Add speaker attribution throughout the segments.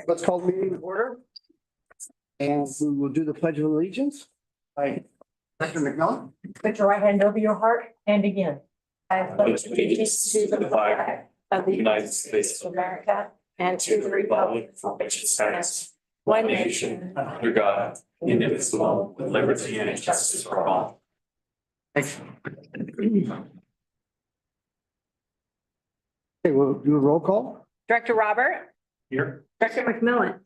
Speaker 1: Let's call the meeting to order. And we will do the pledge of allegiance by Dr. McMillan.
Speaker 2: Put your right hand over your heart and begin. I pledge allegiance to the flag of the United States of America and to the republic for which it stands, one nation, under God, indivisible, with liberty and justice for all.
Speaker 1: Thanks. Okay, we'll do a roll call.
Speaker 3: Director Robert,
Speaker 1: Here.
Speaker 3: Director McMillan,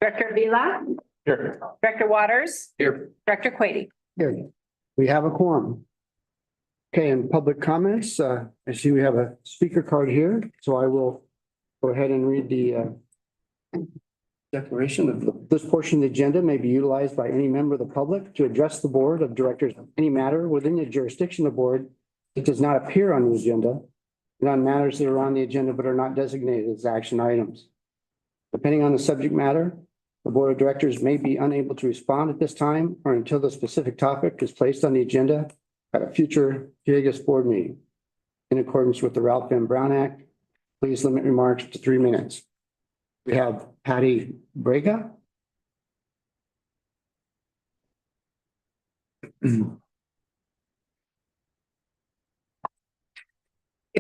Speaker 3: Director Vila,
Speaker 1: Here.
Speaker 3: Director Waters,
Speaker 1: Here.
Speaker 3: Director Quady.
Speaker 1: Here. We have a quorum. Okay, and public comments, I see we have a speaker card here, so I will go ahead and read the declaration of this portion of the agenda may be utilized by any member of the public to address the board of directors on any matter within the jurisdiction of the board that does not appear on the agenda and on matters that are on the agenda but are not designated as action items. Depending on the subject matter, the board of directors may be unable to respond at this time or until the specific topic is placed on the agenda at a future Calleguas board meeting. In accordance with the Ralph M. Brown Act, please limit remarks to 3 minutes. We have Patty Braga.
Speaker 4: Good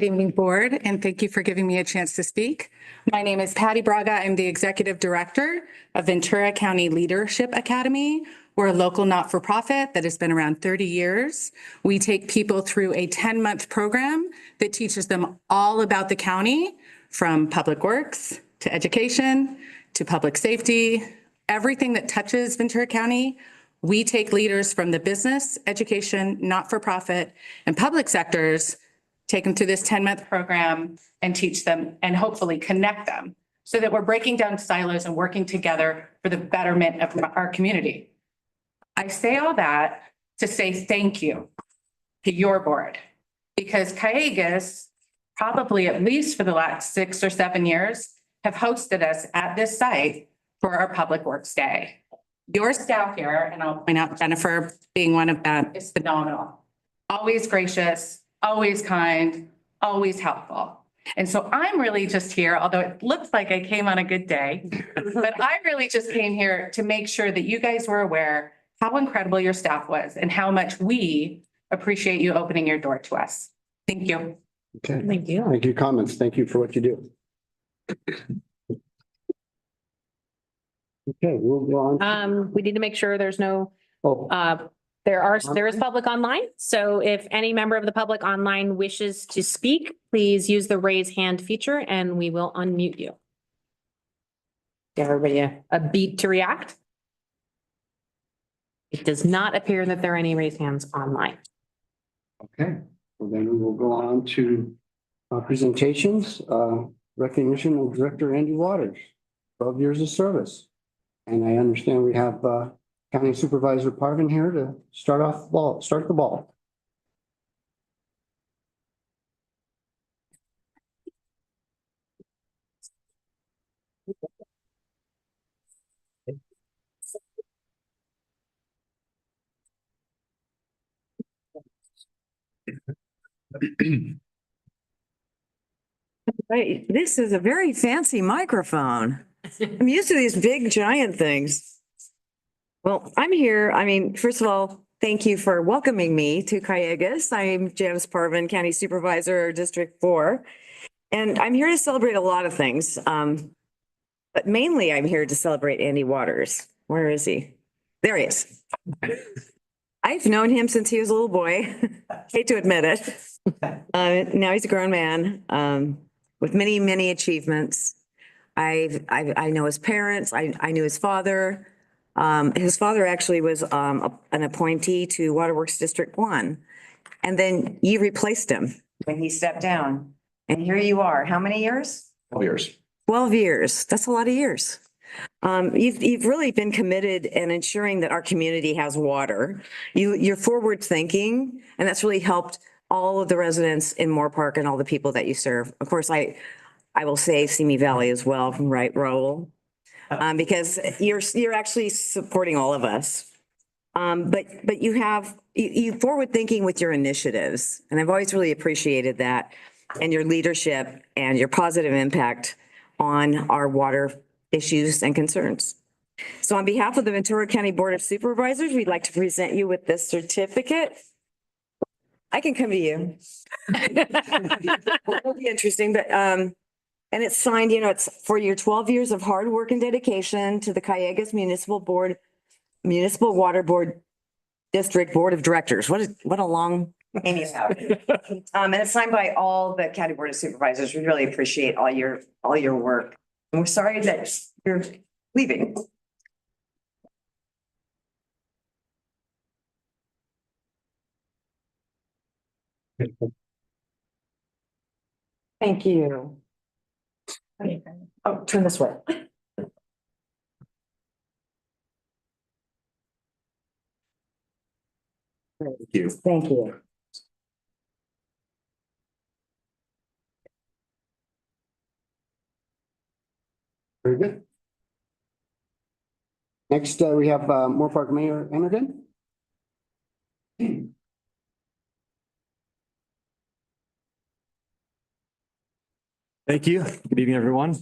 Speaker 4: evening, board, and thank you for giving me a chance to speak. My name is Patty Braga. I'm the Executive Director of Ventura County Leadership Academy. We're a local not-for-profit that has been around 30 years. We take people through a 10-month program that teaches them all about the county, from public works to education to public safety, everything that touches Ventura County. We take leaders from the business, education, not-for-profit, and public sectors, take them through this 10-month program and teach them and hopefully connect them so that we're breaking down silos and working together for the betterment of our community. I say all that to say thank you to your board, because Calleguas, probably at least for the last 6 or 7 years, have hosted us at this site for our Public Works Day. Your staff here, and I'll point out Jennifer being one of them, is phenomenal. Always gracious, always kind, always helpful. And so I'm really just here, although it looks like I came on a good day, but I really just came here to make sure that you guys were aware how incredible your staff was and how much we appreciate you opening your door to us. Thank you.
Speaker 1: Okay.
Speaker 2: Thank you.
Speaker 1: Thank you. Comments. Thank you for what you do. Okay, we'll go on.
Speaker 5: We need to make sure there's no,
Speaker 1: Oh,
Speaker 5: there is public online. So if any member of the public online wishes to speak, please use the raise hand feature and we will unmute you. Give everybody a beat to react. It does not appear that there are any raised hands online.
Speaker 1: okay. Well, then we will go on to presentations. Recognition of Director Andy Waters, 12 years of service. And I understand we have County Supervisor Parvin here to start the ball.
Speaker 6: Right, this is a very fancy microphone. I'm used to these big giant things. Well, I'm here. I mean, first of all, thank you for welcoming me to Calleguas. I'm Janice Parvin, County Supervisor, District 4. And I'm here to celebrate a lot of things. But mainly I'm here to celebrate Andy Waters. Where is he? There he is. I've known him since he was a little boy. Hate to admit it. Now he's a grown man with many, many achievements. I know his parents. I knew his father. His father actually was an appointee to Waterworks District 1. And then you replaced him when he stepped down. And here you are. How many years?
Speaker 1: 12 years.
Speaker 6: 12 years. That's a lot of years. You've really been committed in ensuring that our community has water. You're forward thinking, and that's really helped all of the residents in Moore Park and all the people that you serve. Of course, I will say Simi Valley as well, from right, Raul, because you're actually supporting all of us. But you forward thinking with your initiatives, and I've always really appreciated that, and your leadership and your positive impact on our water issues and concerns. So on behalf of the Ventura County Board of Supervisors, we'd like to present you with this certificate. I can come to you. It'll be interesting, but, and it's signed, it's for your 12 years of hard work and dedication to the Calleguas Municipal Water Board District Board of Directors. What a long name you have. And it's signed by all the County Board of Supervisors. We really appreciate all your work. And we're sorry that you're leaving. Thank you. Oh, turn this way.
Speaker 7: Thank you.
Speaker 6: Thank you.
Speaker 1: Very good. Next, we have Moore Park Mayor Emerson.
Speaker 7: Thank you. Good evening, everyone.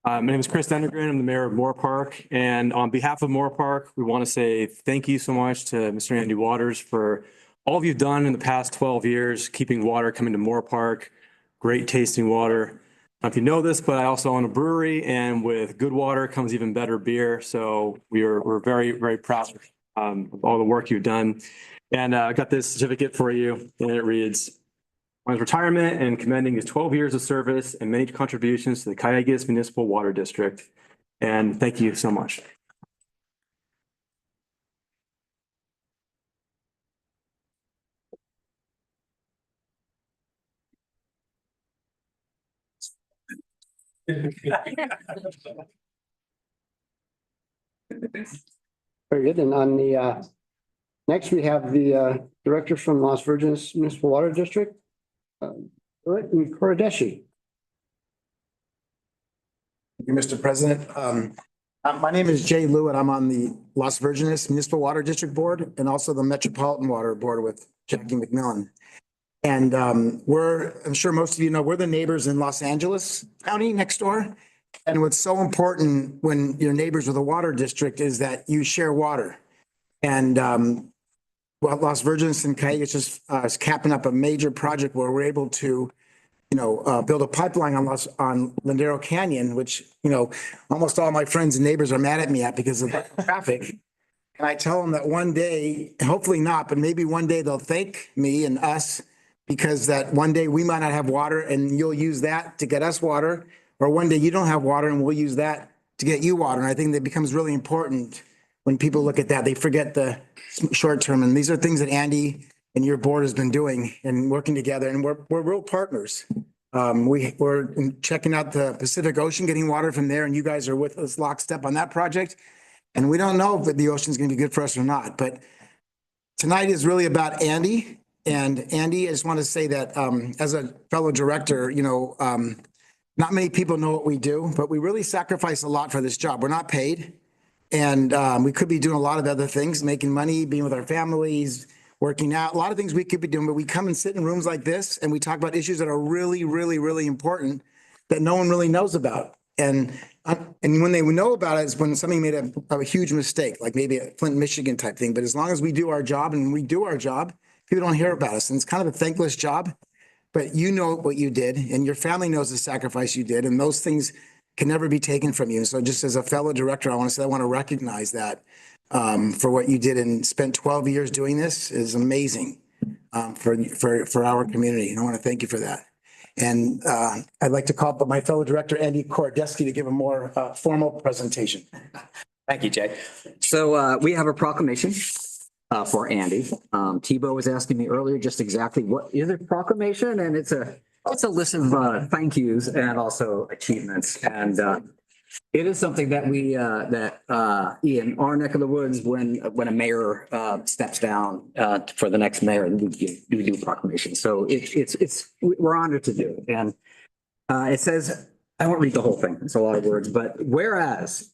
Speaker 7: My name is Chris Endergren. I'm the mayor of Moore Park. And on behalf of Moore Park, we want to say thank you so much to Mr. Andy Waters for all you've done in the past 12 years, keeping water coming to Moore Park, great tasting water. I don't know if you know this, but I also own a brewery, and with good water comes even better beer. So we're very, very proud of all the work you've done. And I got this certificate for you, and it reads, on his retirement and commending his 12 years of service and many contributions to the Calleguas Municipal Water District. And thank you so much.
Speaker 1: Very good. And on the next, we have the director from Las Virgenes Municipal Water District, Koradeshi.
Speaker 8: Thank you, Mr. President. My name is Jay Lew, and I'm on the Las Virgenes Municipal Water District Board and also the Metropolitan Water Board with Jackie McMillan. And I'm sure most of you know, we're the neighbors in Los Angeles County next door. And what's so important when you're neighbors with a water district is that you share water. And Las Virgenes and Calleguas just is capping up a major project where we're able to build a pipeline on Lindero Canyon, which, almost all my friends and neighbors are mad at me at because of the traffic. And I tell them that one day, hopefully not, but maybe one day they'll thank me and us because that one day we might not have water and you'll use that to get us water. Or one day you don't have water and we'll use that to get you water. And I think that becomes really important when people look at that. They forget the short term. And these are things that Andy and your board has been doing and working together, and we're real partners. We're checking out the Pacific Ocean, getting water from there, and you guys are with us lockstep on that project. And we don't know if the ocean's going to be good for us or not, but tonight is really about Andy. And Andy, I just want to say that as a fellow director, not many people know what we do, but we really sacrifice a lot for this job. We're not paid, and we could be doing a lot of other things, making money, being with our families, working out, a lot of things we could be doing, but we come and sit in rooms like this and we talk about issues that are really, really, really important that no one really knows about. And when they know about it is when somebody made a huge mistake, like maybe a Flint, Michigan type thing. But as long as we do our job and we do our job, people don't hear about us. And it's kind of a thankless job, but you know what you did and your family knows the sacrifice you did. And those things can never be taken from you. So just as a fellow director, I want to recognize that for what you did and spent 12 years doing this is amazing for our community. And I want to thank you for that. And I'd like to call up my fellow director, Andy Koradeski, to give a more formal presentation.
Speaker 9: Thank you, Jay. So we have a proclamation for Andy. Tebow was asking me earlier just exactly what is a proclamation, and it's a list of thank yous and also achievements. And it is something that we in our neck of the woods, when a mayor steps down for the next mayor, we do proclamation. So we're honored to do it. And it says, I won't read the whole thing. It's a lot of words, but whereas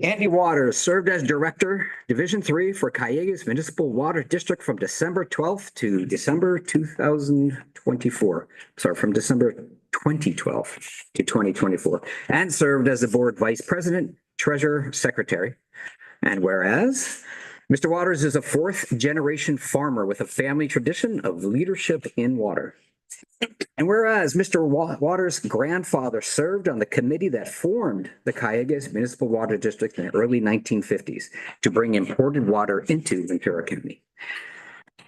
Speaker 9: Andy Waters served as Director, Division 3 for Calleguas Municipal Water District from December 12th to December 2024. Sorry, from December 2012 to 2024, and served as the board vice president, treasurer, secretary. And whereas Mr. Waters is a fourth-generation farmer with a family tradition of leadership in water. And whereas Mr. Waters' grandfather served on the committee that formed the Calleguas Municipal Water District in the early 1950s to bring imported water into Ventura County.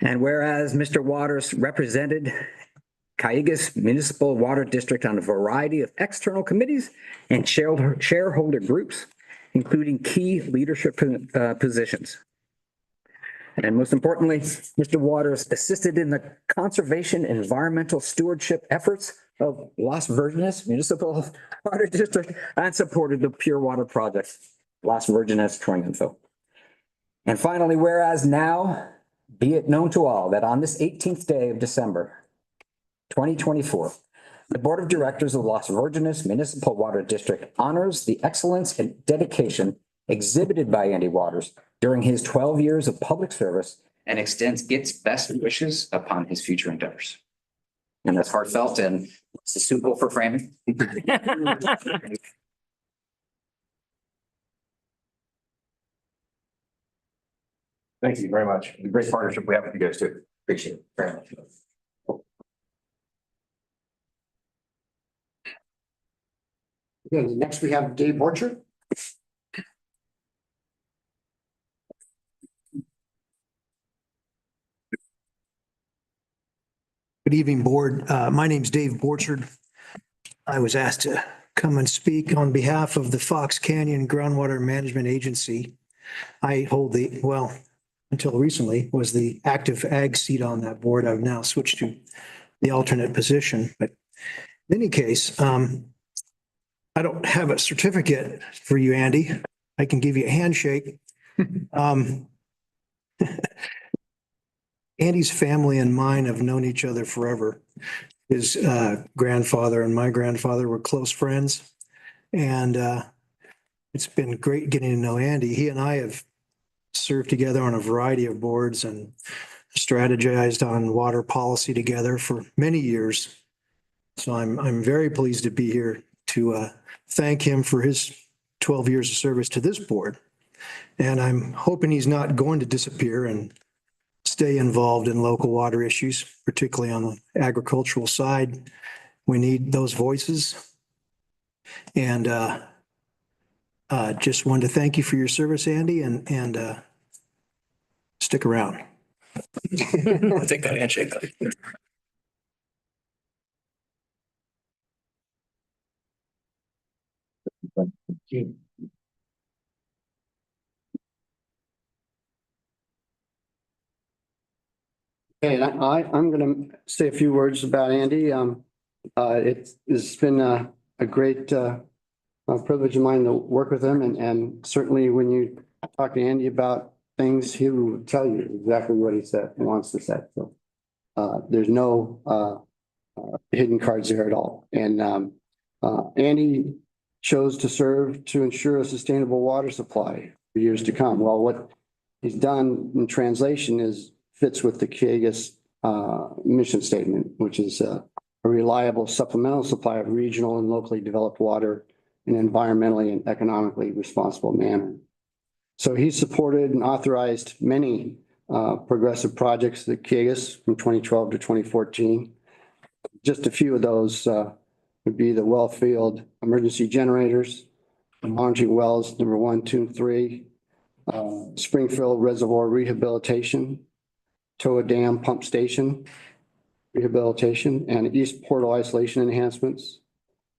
Speaker 9: And whereas Mr. Waters represented Calleguas Municipal Water District on a variety of external committees and shareholder groups, including key leadership positions. And most importantly, Mr. Waters assisted in the conservation and environmental stewardship efforts of Las Virgenes Municipal Water District and supported the Pure Water Project, Las Virgenes Torringtonville. And finally, whereas now be it known to all that on this 18th day of December, 2024, the Board of Directors of Las Virgenes Municipal Water District honors the excellence and dedication exhibited by Andy Waters during his 12 years of public service and extends its best wishes upon his future endeavors. And that's heartfelt and it's suitable for framing.
Speaker 7: Thank you very much.
Speaker 9: The great partnership we have with you guys too. Appreciate it very much.
Speaker 1: Good. Next, we have Dave Borchert.
Speaker 10: Good evening, board. My name's Dave Borchard. I was asked to come and speak on behalf of the Fox Canyon Groundwater Management Agency. I hold until recently, was the active ag seat on that board. I've now switched to the alternate position. But in any case, I don't have a certificate for you, Andy. I can give you a handshake. Andy's family and mine have known each other forever. His grandfather and my grandfather were close friends. And it's been great getting to know Andy. He and I have served together on a variety of boards and strategized on water policy together for many years. So I'm very pleased to be here to thank him for his 12 years of service to this board. And I'm hoping he's not going to disappear and stay involved in local water issues, particularly on the agricultural side. We need those voices. And just wanted to thank you for your service, Andy, and stick around.
Speaker 7: I'll take that handshake.
Speaker 1: Okay, and I'm going to say a few words about Andy. It's been a great privilege of mine to work with him, and certainly when you talk to Andy about things, he will tell you exactly what he wants to say. So there's no hidden cards there at all. And Andy chose to serve to ensure a sustainable water supply for years to come. Well, what he's done in translation fits with the Calleguas mission statement, which is a reliable supplemental supply of regional and locally developed water in an environmentally and economically responsible manner. So he supported and authorized many progressive projects at Calleguas from 2012 to 2014. Just a few of those would be the well field emergency generators, monitoring wells number 1, 2, and 3, Springfield Reservoir rehabilitation, Toa Dam pump station rehabilitation, and East Portal isolation enhancements,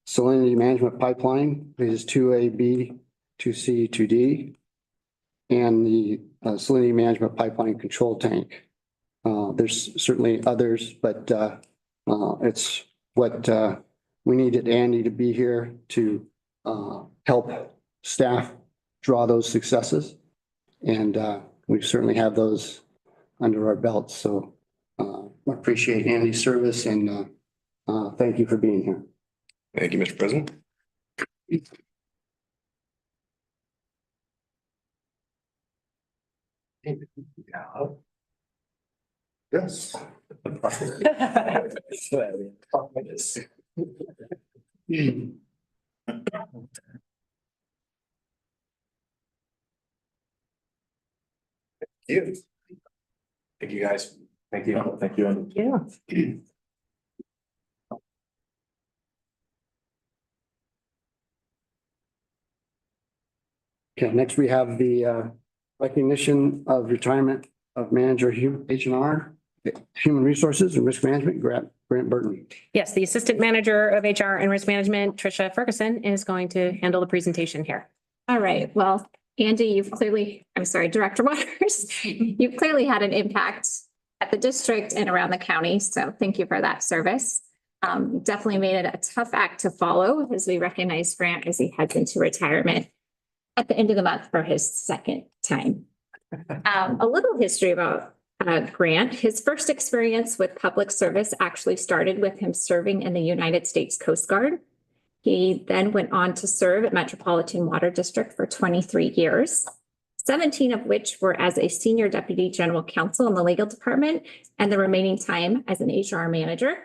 Speaker 1: salinity management pipeline, phases 2A, B, 2C, 2D, and the salinity management pipeline control tank. There's certainly others, but it's what we needed Andy to be here to help staff draw those successes. And we certainly have those under our belts. So I appreciate Andy's service and thank you for being here.
Speaker 7: Thank you, Mr. President.
Speaker 1: Yes.
Speaker 7: You. Thank you, guys. Thank you. Thank you.
Speaker 5: Yeah.
Speaker 1: Okay, next we have the recognition of retirement of manager H&R, Human Resources and Risk Management, Grant Burton.
Speaker 5: Yes, the Assistant Manager of HR and Risk Management, Tricia Ferguson, is going to handle the presentation here.
Speaker 11: All right, well, Andy, Director Waters, you've clearly had an impact at the district and around the county, so thank you for that service. Definitely made it a tough act to follow as we recognize Grant as he heads into retirement at the end of the month for his second time. A little history about Grant. His first experience with public service actually started with him serving in the United States Coast Guard. He then went on to serve at Metropolitan Water District for 23 years, 17 of which were as a senior deputy general counsel in the legal department, and the remaining time as an HR manager.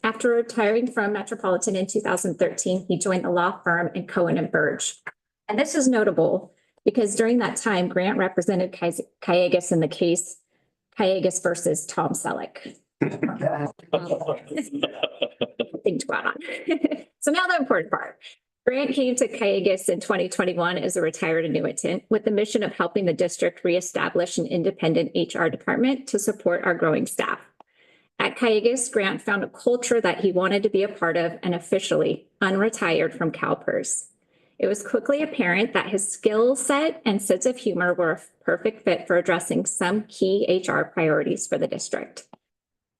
Speaker 11: After retiring from Metropolitan in 2013, he joined the law firm in Cohen and Burge. And this is notable because during that time, Grant represented Calleguas in the case Calleguas versus Tom Selleck. Thing to go out on. So now the important part. Grant came to Calleguas in 2021 as a retired annuitant with the mission of helping the district reestablish an independent HR department to support our growing staff. At Calleguas, Grant found a culture that he wanted to be a part of and officially unretired from CalPERS. It was quickly apparent that his skill set and sense of humor were a perfect fit for addressing some key HR priorities for the district.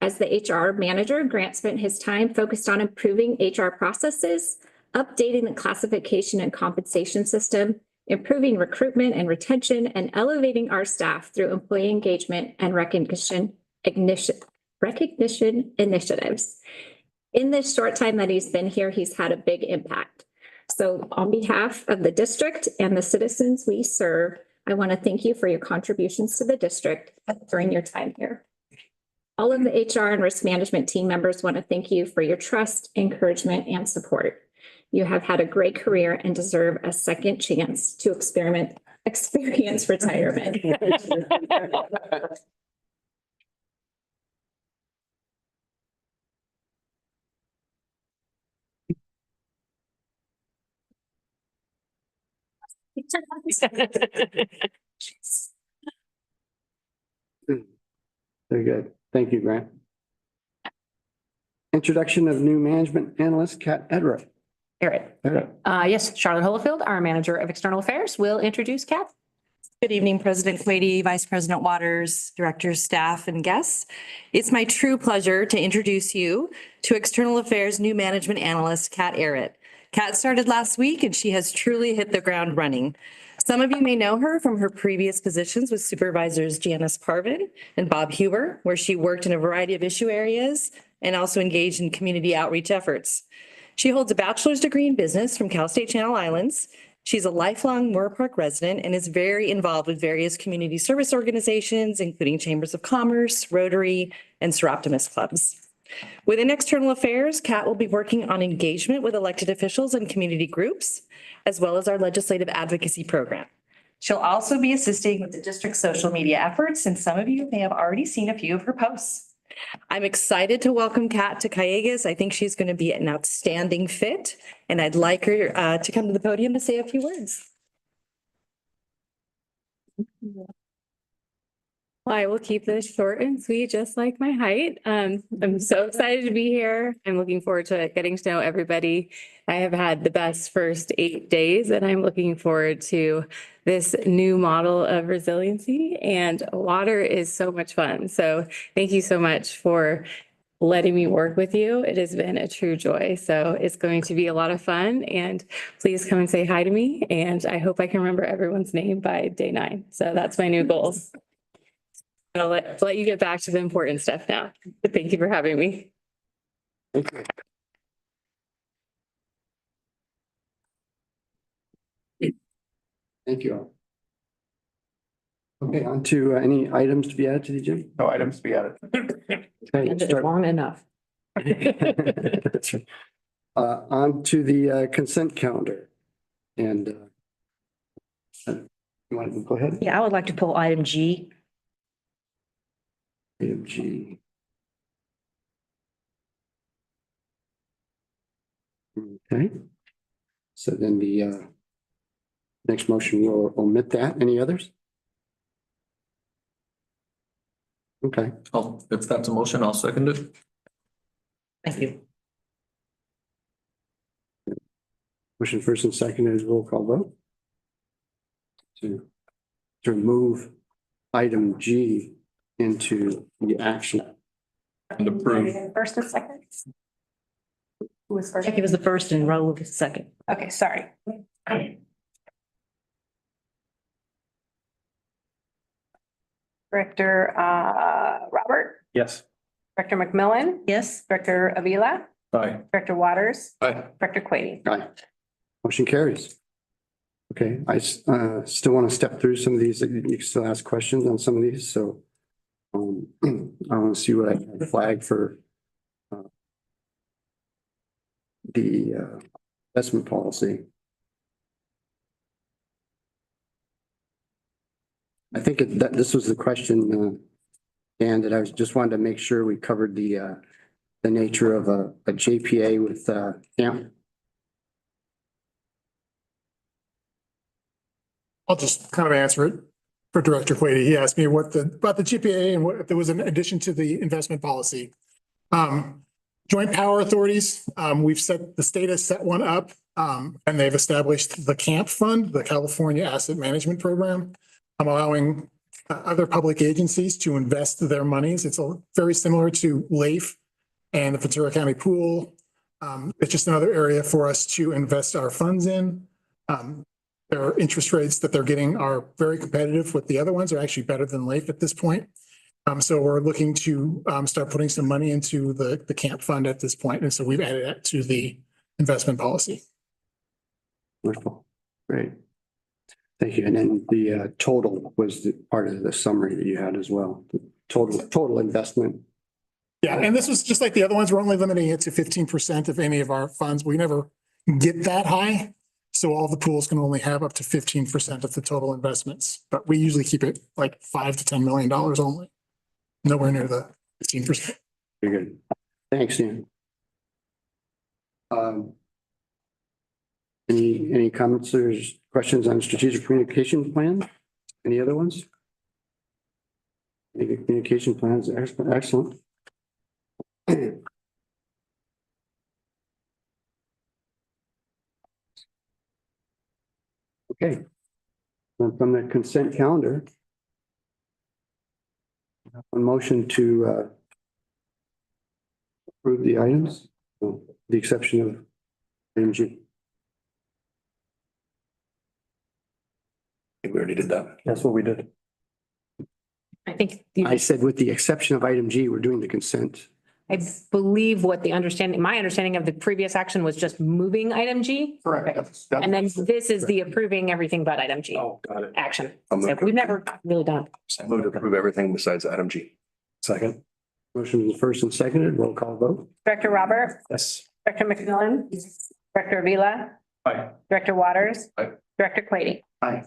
Speaker 11: As the HR manager, Grant spent his time focused on improving HR processes, updating the classification and compensation system, improving recruitment and retention, and elevating our staff through employee engagement and recognition initiatives. In this short time that he's been here, he's had a big impact. So on behalf of the district and the citizens we serve, I want to thank you for your contributions to the district during your time here. All of the HR and risk management team members want to thank you for your trust, encouragement, and support. You have had a great career and deserve a second chance to experience retirement.
Speaker 1: Very good. Thank you, Grant. Introduction of new management analyst, Kat Edra.
Speaker 5: Yes, Charlotte Holofield, our Manager of External Affairs, will introduce Kat.
Speaker 12: Good evening, President Quady, Vice President Waters, directors, staff, and guests. It's my true pleasure to introduce you to External Affairs new management analyst, Kat Arrett. Kat started last week and she has truly hit the ground running. Some of you may know her from her previous positions with supervisors Janice Parvin and Bob Huber, where she worked in a variety of issue areas and also engaged in community outreach efforts. She holds a bachelor's degree in business from Cal State Channel Islands. She's a lifelong Moore Park resident and is very involved with various community service organizations, including Chambers of Commerce, Rotary, and Seroptimus clubs. Within External Affairs, Kat will be working on engagement with elected officials and community groups, as well as our legislative advocacy program. She'll also be assisting with the district's social media efforts, and some of you may have already seen a few of her posts. I'm excited to welcome Kat to Calleguas. I think she's going to be an outstanding fit, and I'd like her to come to the podium to say a few words.
Speaker 13: Well, I will keep this short and sweet, just like my height. I'm so excited to be here. I'm looking forward to getting to know everybody. I have had the best first 8 days, and I'm looking forward to this new model of resiliency, and water is so much fun. So thank you so much for letting me work with you. It has been a true joy. So it's going to be a lot of fun, and please come and say hi to me. And I hope I can remember everyone's name by day 9. So that's my new goals. I'll let you get back to the important stuff now. But thank you for having me.
Speaker 1: Thank you. Thank you. Okay, on to any items to be added to the agenda?
Speaker 7: No items to be added.
Speaker 1: Okay, start-
Speaker 5: Long enough.
Speaker 1: That's right. On to the consent calendar. And you want to go ahead?
Speaker 12: Yeah, I would like to pull item G.
Speaker 1: Item G. Okay. So then the next motion will omit that. Any others? Okay.
Speaker 14: If that's a motion, I'll second it.
Speaker 12: Thank you.
Speaker 1: Motion first and second is roll call vote. To remove item G into the action.
Speaker 14: And approve.
Speaker 2: First and second? Who was first?
Speaker 12: Jackie was the first and Raul was the second.
Speaker 2: Okay, sorry. Director Robert,
Speaker 7: Yes.
Speaker 2: Director McMillan,
Speaker 12: Yes.
Speaker 2: Director Avila,
Speaker 14: Aye.
Speaker 2: Director Waters,
Speaker 14: Aye.
Speaker 2: Director Quady.
Speaker 1: Aye. Motion carries. Okay, I still want to step through some of these. You can still ask questions on some of these, so I want to see what I can flag for the investment policy. I think that this was the question, Dan, that I just wanted to make sure we covered the nature of a JPA with AMP.
Speaker 8: I'll just kind of answer it for Director Quady. He asked me about the GPA and what if there was an addition to the investment policy. Joint power authorities, the state has set one up, and they've established the CAMP fund, the California Asset Management Program. I'm allowing other public agencies to invest their monies. It's very similar to LAIF and the Ventura County Pool. It's just another area for us to invest our funds in. Their interest rates that they're getting are very competitive with the other ones, are actually better than LAIF at this point. So we're looking to start putting some money into the CAMP fund at this point. And so we've added that to the investment policy.
Speaker 1: Wonderful. Great. Thank you. And then the total was the part of the summary that you had as well. The total investment.
Speaker 8: Yeah, and this was just like the other ones. We're only limiting it to 15% of any of our funds. We never get that high. So all the pools can only have up to 15% of the total investments, but we usually keep it like $5 to $10 million only. Nowhere near the 15%.
Speaker 1: Very good. Thanks, Dan. Any comments or questions on strategic communication plan? Any other ones? Any communication plans? Excellent. Okay. And from the consent calendar, a motion to approve the items, with the exception of item G.
Speaker 14: We already did that.
Speaker 7: That's what we did.
Speaker 5: I think,
Speaker 1: I said with the exception of item G, we're doing the consent.
Speaker 5: I believe what my understanding of the previous action was just moving item G.
Speaker 1: Correct.
Speaker 5: And then this is the approving everything but item G
Speaker 14: Oh, got it.
Speaker 5: action.
Speaker 14: I'll
Speaker 5: So
Speaker 14: move
Speaker 5: we've never really done.
Speaker 14: Move to approve everything besides item G.
Speaker 7: Second.
Speaker 1: Motion is first and seconded. Roll call vote.
Speaker 2: Director Robert,
Speaker 7: Yes.
Speaker 2: Director McMillan, Director Avila,
Speaker 14: Aye.
Speaker 2: Director Waters,
Speaker 14: Aye.
Speaker 2: Director Quady.
Speaker 1: Aye.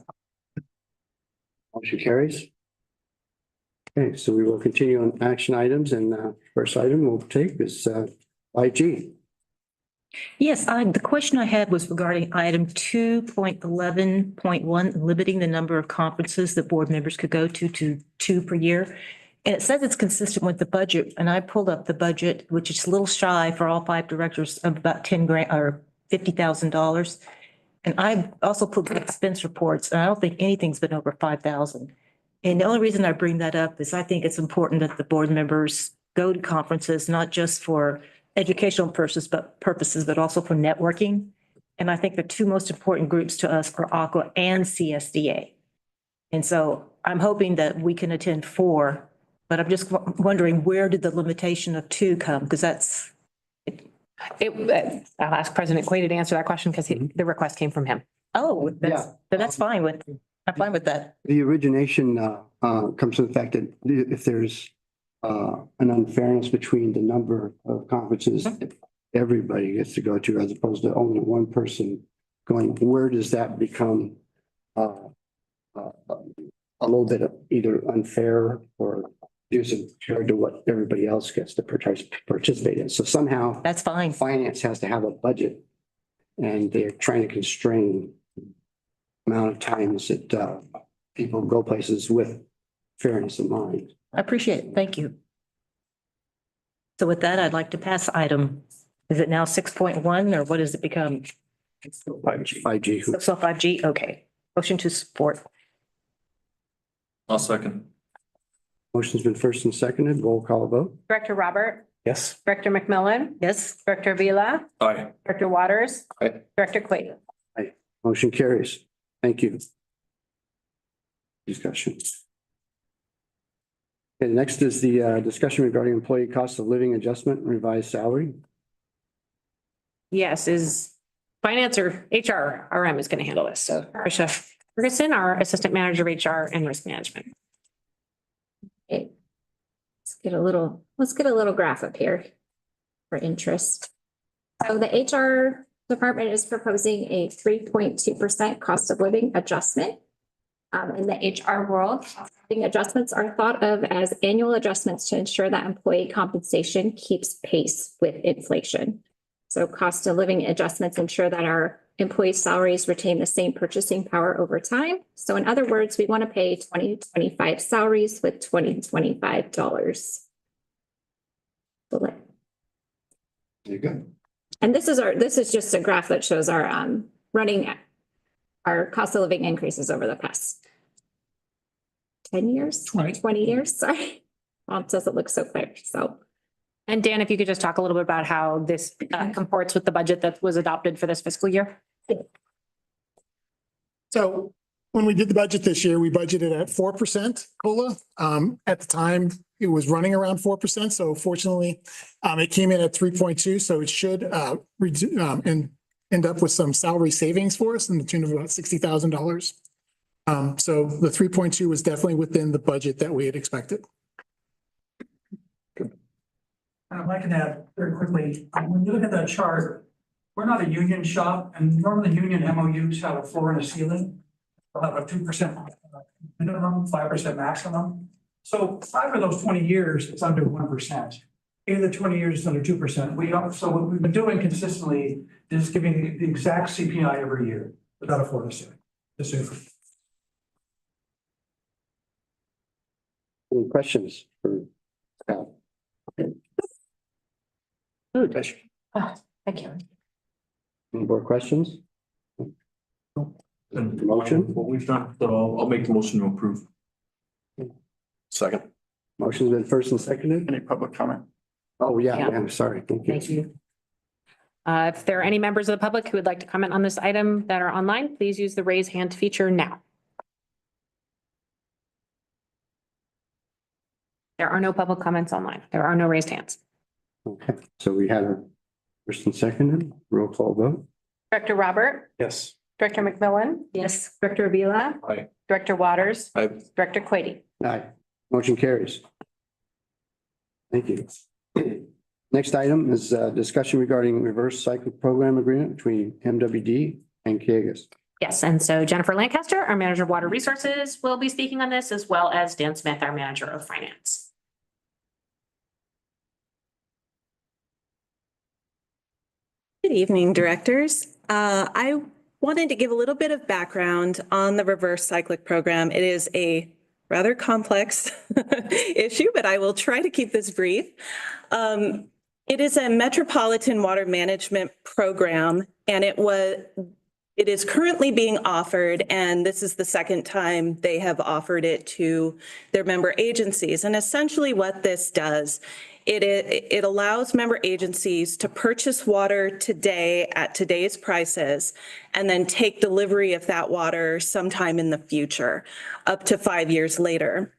Speaker 1: Motion carries. Okay, so we will continue on action items, and first item we'll take is IG.
Speaker 12: Yes, the question I had was regarding item 2.11.1, limiting the number of conferences that board members could go to 2 per year. And it says it's consistent with the budget, and I pulled up the budget, which is a little shy for all 5 directors of about 10 grand or $50,000. And I also pulled the expense reports, and I don't think anything's been over 5,000. And the only reason I bring that up is I think it's important that the board members go to conferences, not just for educational purposes, but also for networking. And I think the 2 most important groups to us are AQUA and CSDA. And so I'm hoping that we can attend 4, but I'm just wondering, where did the limitation of 2 come? Because that's.
Speaker 5: I'll ask President Quady to answer that question because the request came from him.
Speaker 12: Oh, that's fine I'm fine with that.
Speaker 1: The origination comes from the fact that if there's an unfairness between the number of conferences, everybody gets to go to, as opposed to only one person going, where does that become a little bit of either unfair or abusive compared to what everybody else gets to participate in? So somehow
Speaker 2: That's fine.
Speaker 1: finance has to have a budget, and they're trying to constrain the amount of times that people go places with fairness in mind.
Speaker 2: I appreciate it. Thank you. So with that, I'd like to pass item, is it now 6.1 or what does it become?
Speaker 1: 5G.
Speaker 2: 5G, okay. Motion to support.
Speaker 14: I'll second.
Speaker 1: Motion's been first and seconded. Roll call vote.
Speaker 3: Director Robert,
Speaker 7: Yes.
Speaker 3: Director McMillan,
Speaker 2: Yes,
Speaker 3: Director Vila,
Speaker 14: Aye.
Speaker 3: Director Waters.
Speaker 14: Aye.
Speaker 3: Director Quady.
Speaker 1: Motion carries. Thank you. Discussion. Okay, next is the discussion regarding employee cost of living adjustment and revised salary.
Speaker 5: Yes, is finance or HR RM is going to handle this. So Tricia Ferguson, our Assistant Manager of HR and Risk Management.
Speaker 11: Okay. Let's get a little graph up here for interest. So the HR department is proposing a 3.2% cost of living adjustment. In the HR world, living adjustments are thought of as annual adjustments to ensure that employee compensation keeps pace with inflation. So cost of living adjustments ensure that our employees' salaries retain the same purchasing power over time. So in other words, we want to pay 2025 salaries with 2025 dollars.
Speaker 1: There you go.
Speaker 11: And this is just a graph that shows our running our cost of living increases over the past 10 years, 20 years, sorry. Well, it doesn't look so clear, so.
Speaker 5: And Dan, if you could just talk a little bit about how this comports with the budget that was adopted for this fiscal year.
Speaker 15: So when we did the budget this year, we budgeted at 4% COLA. At the time, it was running around 4%. So fortunately, it came in at 3.2. So it should end up with some salary savings for us in the tune of about $60,000. So the 3.2 was definitely within the budget that we had expected.
Speaker 16: I can add very quickly, when you look at that chart, we're not a union shop, and normally union MOUs have a floor and a ceiling. They'll have a 2% minimum, 5% maximum. So 5 of those 20 years, it's under 1%. 8 of the 20 years, it's under 2%. We don't, so what we've been doing consistently is giving the exact CPI every year without a floor to ceiling.
Speaker 1: Any questions for Scott?
Speaker 2: good. Thank you.
Speaker 1: Any more questions? Motion?
Speaker 14: What we've done, so I'll make the motion to approve. Second.
Speaker 1: Motion's been first and seconded.
Speaker 14: Any public comment?
Speaker 1: Oh, yeah,
Speaker 2: Yeah.
Speaker 1: I'm sorry. Thank you.
Speaker 2: Thank you.
Speaker 5: If there are any members of the public who would like to comment on this item that are online, please use the raise hand feature now. There are no public comments online. There are no raised hands.
Speaker 1: Okay, so we had a first and seconded roll call vote.
Speaker 3: Director Robert,
Speaker 7: Yes.
Speaker 3: Director McMillan,
Speaker 2: Yes,
Speaker 3: Director Vila,
Speaker 14: Aye.
Speaker 3: Director Waters,
Speaker 14: Aye.
Speaker 3: Director Quady.
Speaker 1: Aye. Motion carries. Thank you. Next item is discussion regarding reverse cycle program agreement between MWD and Calleguas.
Speaker 5: Yes, and so Jennifer Lancaster, our Manager of Water Resources, will be speaking on this, as well as Dan Smith, our Manager of Finance.
Speaker 17: Good evening, directors. I wanted to give a little bit of background on the reverse cyclic program. It is a rather complex issue, but I will try to keep this brief. It is a metropolitan water management program, and it is currently being offered, and this is the second time they have offered it to their member agencies. And essentially what this does, it allows member agencies to purchase water today at today's prices and then take delivery of that water sometime in the future, up to 5 years later.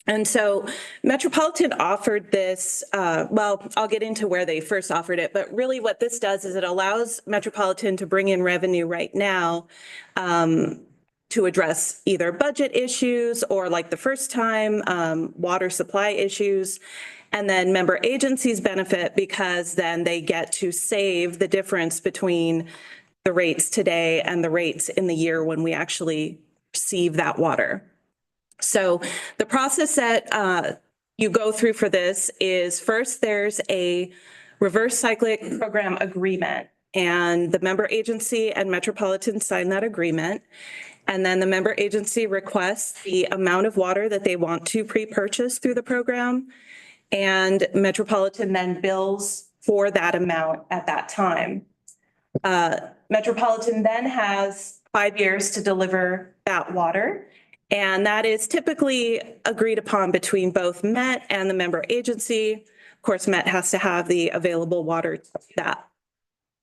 Speaker 17: And so Metropolitan offered this, well, I'll get into where they first offered it, but really what this does is it allows Metropolitan to bring in revenue right now to address either budget issues or, like the first time, water supply issues. And then member agencies benefit because then they get to save the difference between the rates today and the rates in the year when we actually receive that water. So the process that you go through for this is first there's a reverse cyclic program agreement, and the member agency and Metropolitan sign that agreement. And then the member agency requests the amount of water that they want to pre-purchase through the program. And Metropolitan then bills for that amount at that time. Metropolitan then has 5 years to deliver that water. And that is typically agreed upon between both Met and the member agency. Of course, Met has to have the available water to do that.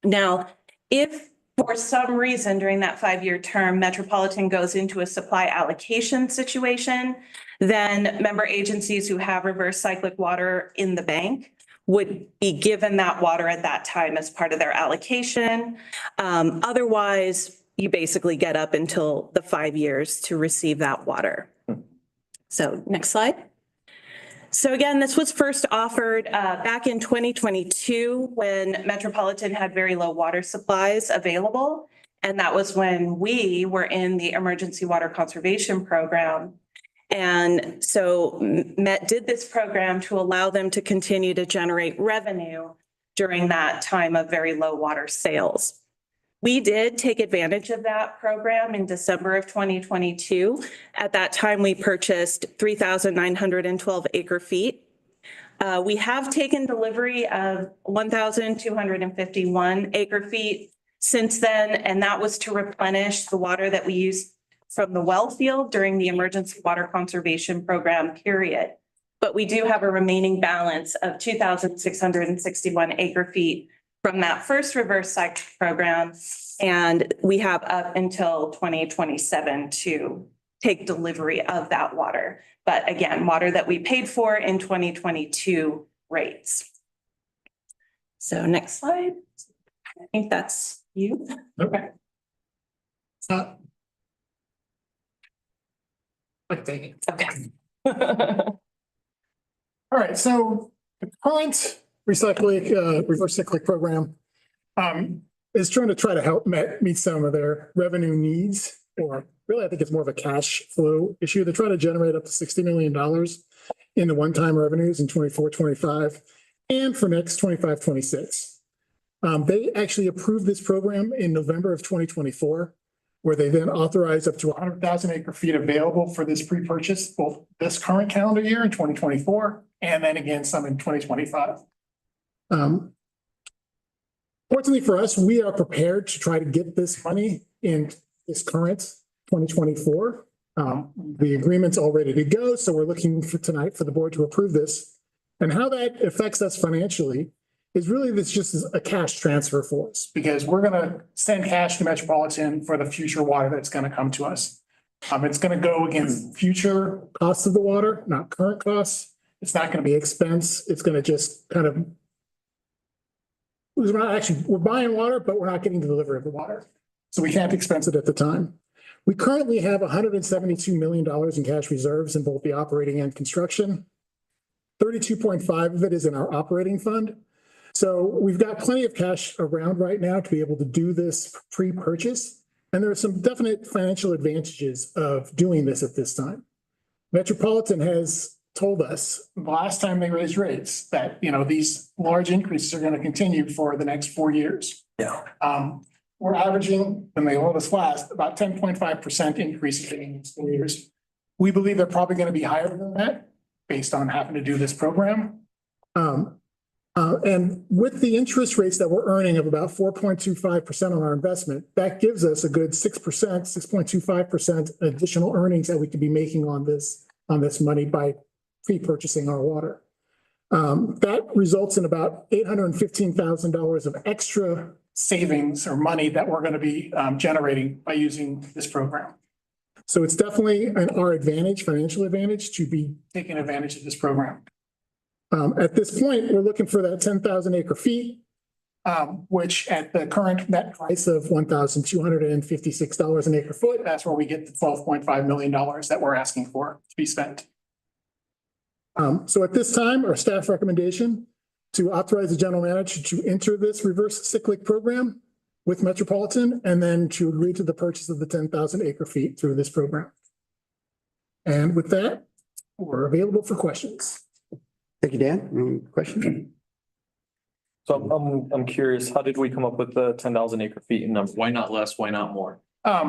Speaker 17: Now, if for some reason during that 5-year term, Metropolitan goes into a supply allocation situation, then member agencies who have reverse cyclic water in the bank would be given that water at that time as part of their allocation. Otherwise, you basically get up until the 5 years to receive that water. So next slide. So again, this was first offered back in 2022 when Metropolitan had very low water supplies available. And that was when we were in the Emergency Water Conservation Program. And so Met did this program to allow them to continue to generate revenue during that time of very low water sales. We did take advantage of that program in December of 2022. At that time, we purchased 3,912 acre feet. We have taken delivery of 1,251 acre feet since then, and that was to replenish the water that we used from the well field during the Emergency Water Conservation Program period. But we do have a remaining balance of 2,661 acre feet from that first reverse cycle program. And we have up until 2027 to take delivery of that water. But again, water that we paid for in 2022 rates. So next slide. I think that's you.
Speaker 15: Okay. Okay. All right, so the current reverse cyclic program is trying to help meet some of their revenue needs, or really I think it's more of a cash flow issue. They're trying to generate up to $60 million in the one-time revenues in 24-25 and for next 25-26. They actually approved this program in November of 2024, where they then authorized up to 100,000 acre feet available for this pre-purchase, both this current calendar year in 2024, and then again, some in 2025. Fortunately for us, we are prepared to try to get this money in this current 2024. The agreement's all ready to go, so we're looking for tonight for the board to approve this. And how that affects us financially is really this just is a cash transfer for us, because we're going to send cash to Metropolitan for the future water that's going to come to us. It's going to go against future costs of the water, not current costs. It's not going to be expense. It's going to just kind of, we're buying water, but we're not getting the delivery of the water. So we can't expense it at the time. We currently have $172 million in cash reserves in both the operating and construction. 32.5 of it is in our operating fund. So we've got plenty of cash around right now to be able to do this pre-purchase. And there are some definite financial advantages of doing this at this time. Metropolitan has told us the last time they raised rates that, these large increases are going to continue for the next 4 years.
Speaker 9: Yeah.
Speaker 15: We're averaging, when they hold us last, about 10.5% increases in the next 4 years. We believe they're probably going to be higher than that based on having to do this program. And with the interest rates that we're earning of about 4.25% on our investment, that gives us a good 6%, 6.25% additional earnings that we could be making on this money by pre-purchasing our water. That results in about $815,000 of extra savings or money that we're going to be generating by using this program. So it's definitely our advantage, financial advantage, to be taking advantage of this program. At this point, we're looking for that 10,000 acre feet, which at the current net price of $1,256 an acre foot, that's where we get the $12.5 million that we're asking for to be spent. So at this time, our staff recommendation to authorize the general manager to enter this reverse cyclic program with Metropolitan and then to agree to the purchase of the 10,000 acre feet through this program. And with that, we're available for questions.
Speaker 1: Thank you, Dan. Any questions?
Speaker 14: So I'm curious, how did we come up with the 10,000 acre feet number? Why not less? Why not more?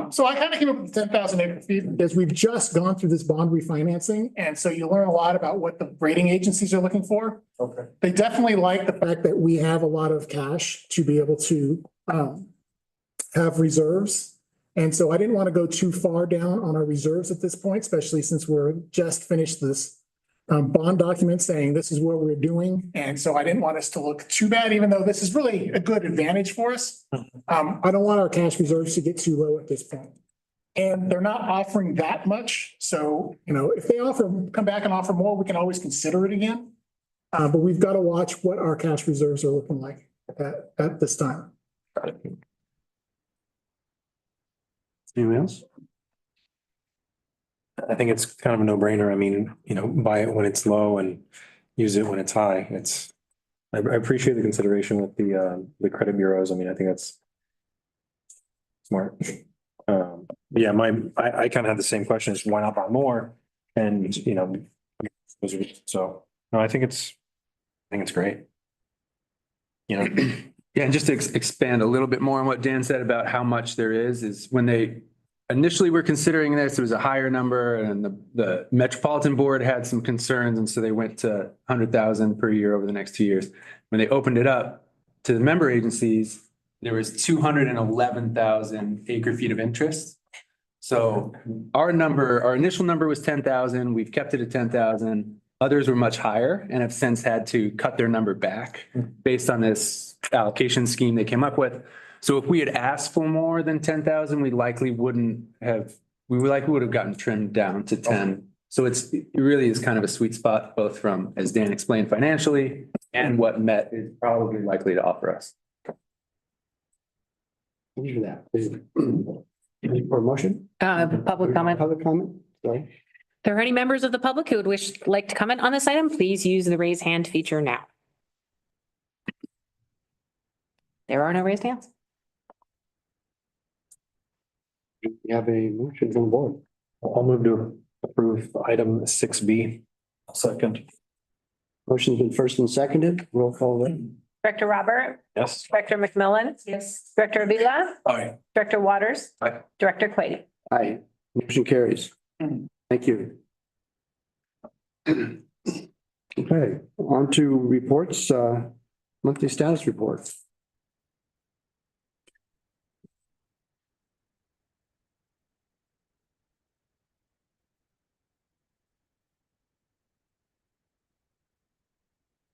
Speaker 15: So I kind of came up with 10,000 acre feet because we've just gone through this bond refinancing. And so you learn a lot about what the rating agencies are looking for.
Speaker 14: Okay.
Speaker 15: They definitely like the fact that we have a lot of cash to be able to have reserves. And so I didn't want to go too far down on our reserves at this point, especially since we're just finished this bond document saying this is what we're doing. And so I didn't want us to look too bad, even though this is really a good advantage for us. I don't want our cash reserves to get too low at this point. And they're not offering that much. So, you know, if they come back and offer more, we can always consider it again. But we've got to watch what our cash reserves are looking like at this time.
Speaker 14: Got it.
Speaker 1: Anyone else?
Speaker 7: I think it's kind of a no-brainer. I mean, you know, buy it when it's low and use it when it's high. I appreciate the consideration with the credit bureaus. I mean, I think that's smart. Yeah, I kind of had the same question as why not buy more? And, you know, so no, I think it's great. You know,
Speaker 18: Yeah, and just to expand a little bit more on what Dan said about how much there is when they initially were considering this, it was a higher number and the Metropolitan Board had some concerns. And so they went to 100,000 per year over the next 2 years. When they opened it up to the member agencies, there was 211,000 acre feet of interest. So our initial number was 10,000. We've kept it at 10,000. Others were much higher and have since had to cut their number back based on this allocation scheme they came up with. So if we had asked for more than 10,000, we likely would have gotten trimmed down to 10. So it really is kind of a sweet spot, both from, as Dan explained, financially and what Met is probably likely to offer us.
Speaker 1: Thank you for that. Any for a motion?
Speaker 5: Public comment.
Speaker 1: Public comment, sorry.
Speaker 5: If there are any members of the public who would like to comment on this item, please use the raise hand feature now. There are no raised hands.
Speaker 1: We have a motion from the board.
Speaker 7: I'll move to approve item 6B.
Speaker 14: Second.
Speaker 1: Motion's been first and seconded. Roll call vote.
Speaker 2: Director Robert,
Speaker 7: Yes.
Speaker 2: Director McMillan. Yes. Director Avila,
Speaker 14: Aye.
Speaker 2: Director Waters.
Speaker 14: Aye.
Speaker 2: Director Quady.
Speaker 1: Aye. Motion carries. Thank you. Okay, on to reports, monthly status report.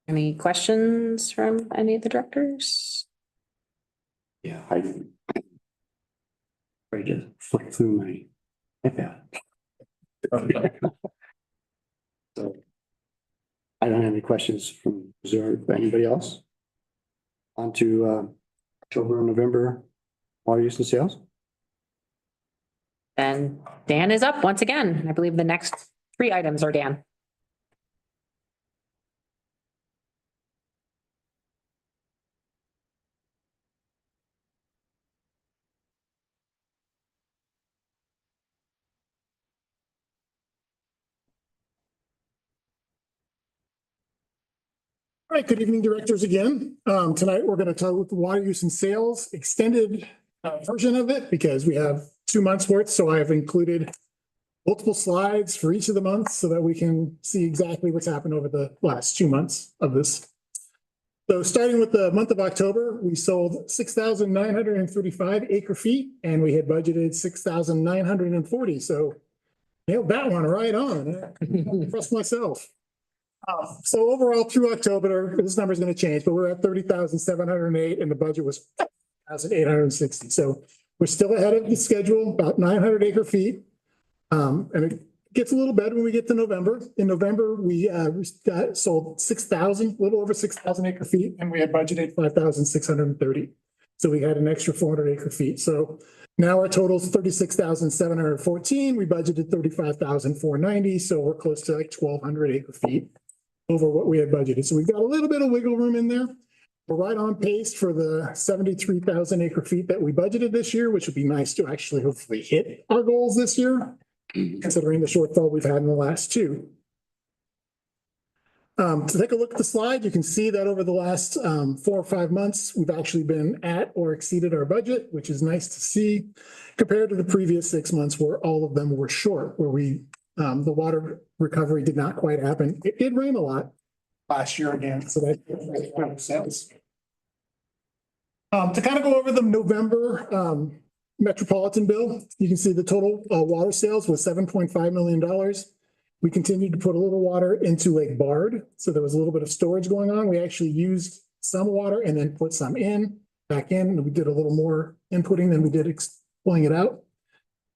Speaker 5: Any questions from any of the directors?
Speaker 1: Yeah, I just flick through my iPad. So I don't have any questions from Reserve. Anybody else? On to October and November water use and sales.
Speaker 5: Then Dan is up once again. I believe the next 3 items are Dan.
Speaker 15: All right, good evening, directors again. Tonight, we're going to talk with the water use and sales extended version of it because we have 2 months worth. So I have included multiple slides for each of the months so that we can see exactly what's happened over the last 2 months of this. So starting with the month of October, we sold 6,935 acre feet and we had budgeted 6,940. So nailed that one right on. Impressed myself. So overall through October, this number is going to change, but we're at 30,708 and the budget was 1,860. So we're still ahead of the schedule, about 900 acre feet. And it gets a little better when we get to November. In November, we sold 6,000, a little over 6,000 acre feet, and we had budgeted 5,630. So we had an extra 400 acre feet. So Now our total is 36,714. We budgeted 35,490, so we're close to like 1,200 acre feet over what we had budgeted. So we've got a little bit of wiggle room in there. We're right on pace for the 73,000 acre feet that we budgeted this year, which would be nice to actually hopefully hit our goals this year, considering the shortfall we've had in the last two. To take a look at the slide, you can see that over the last 4 or 5 months, we've actually been at or exceeded our budget, which is nice to see compared to the previous 6 months where all of them were short, where the water recovery did not quite happen. It did rain a lot last year again, so that makes sense. To kind of go over the November metropolitan bill, you can see the total water sales was $7.5 million. We continued to put a little water into Lake Bard, so there was a little bit of storage going on. We actually used some water and then put some back in, and we did a little more inputting than we did pulling it out.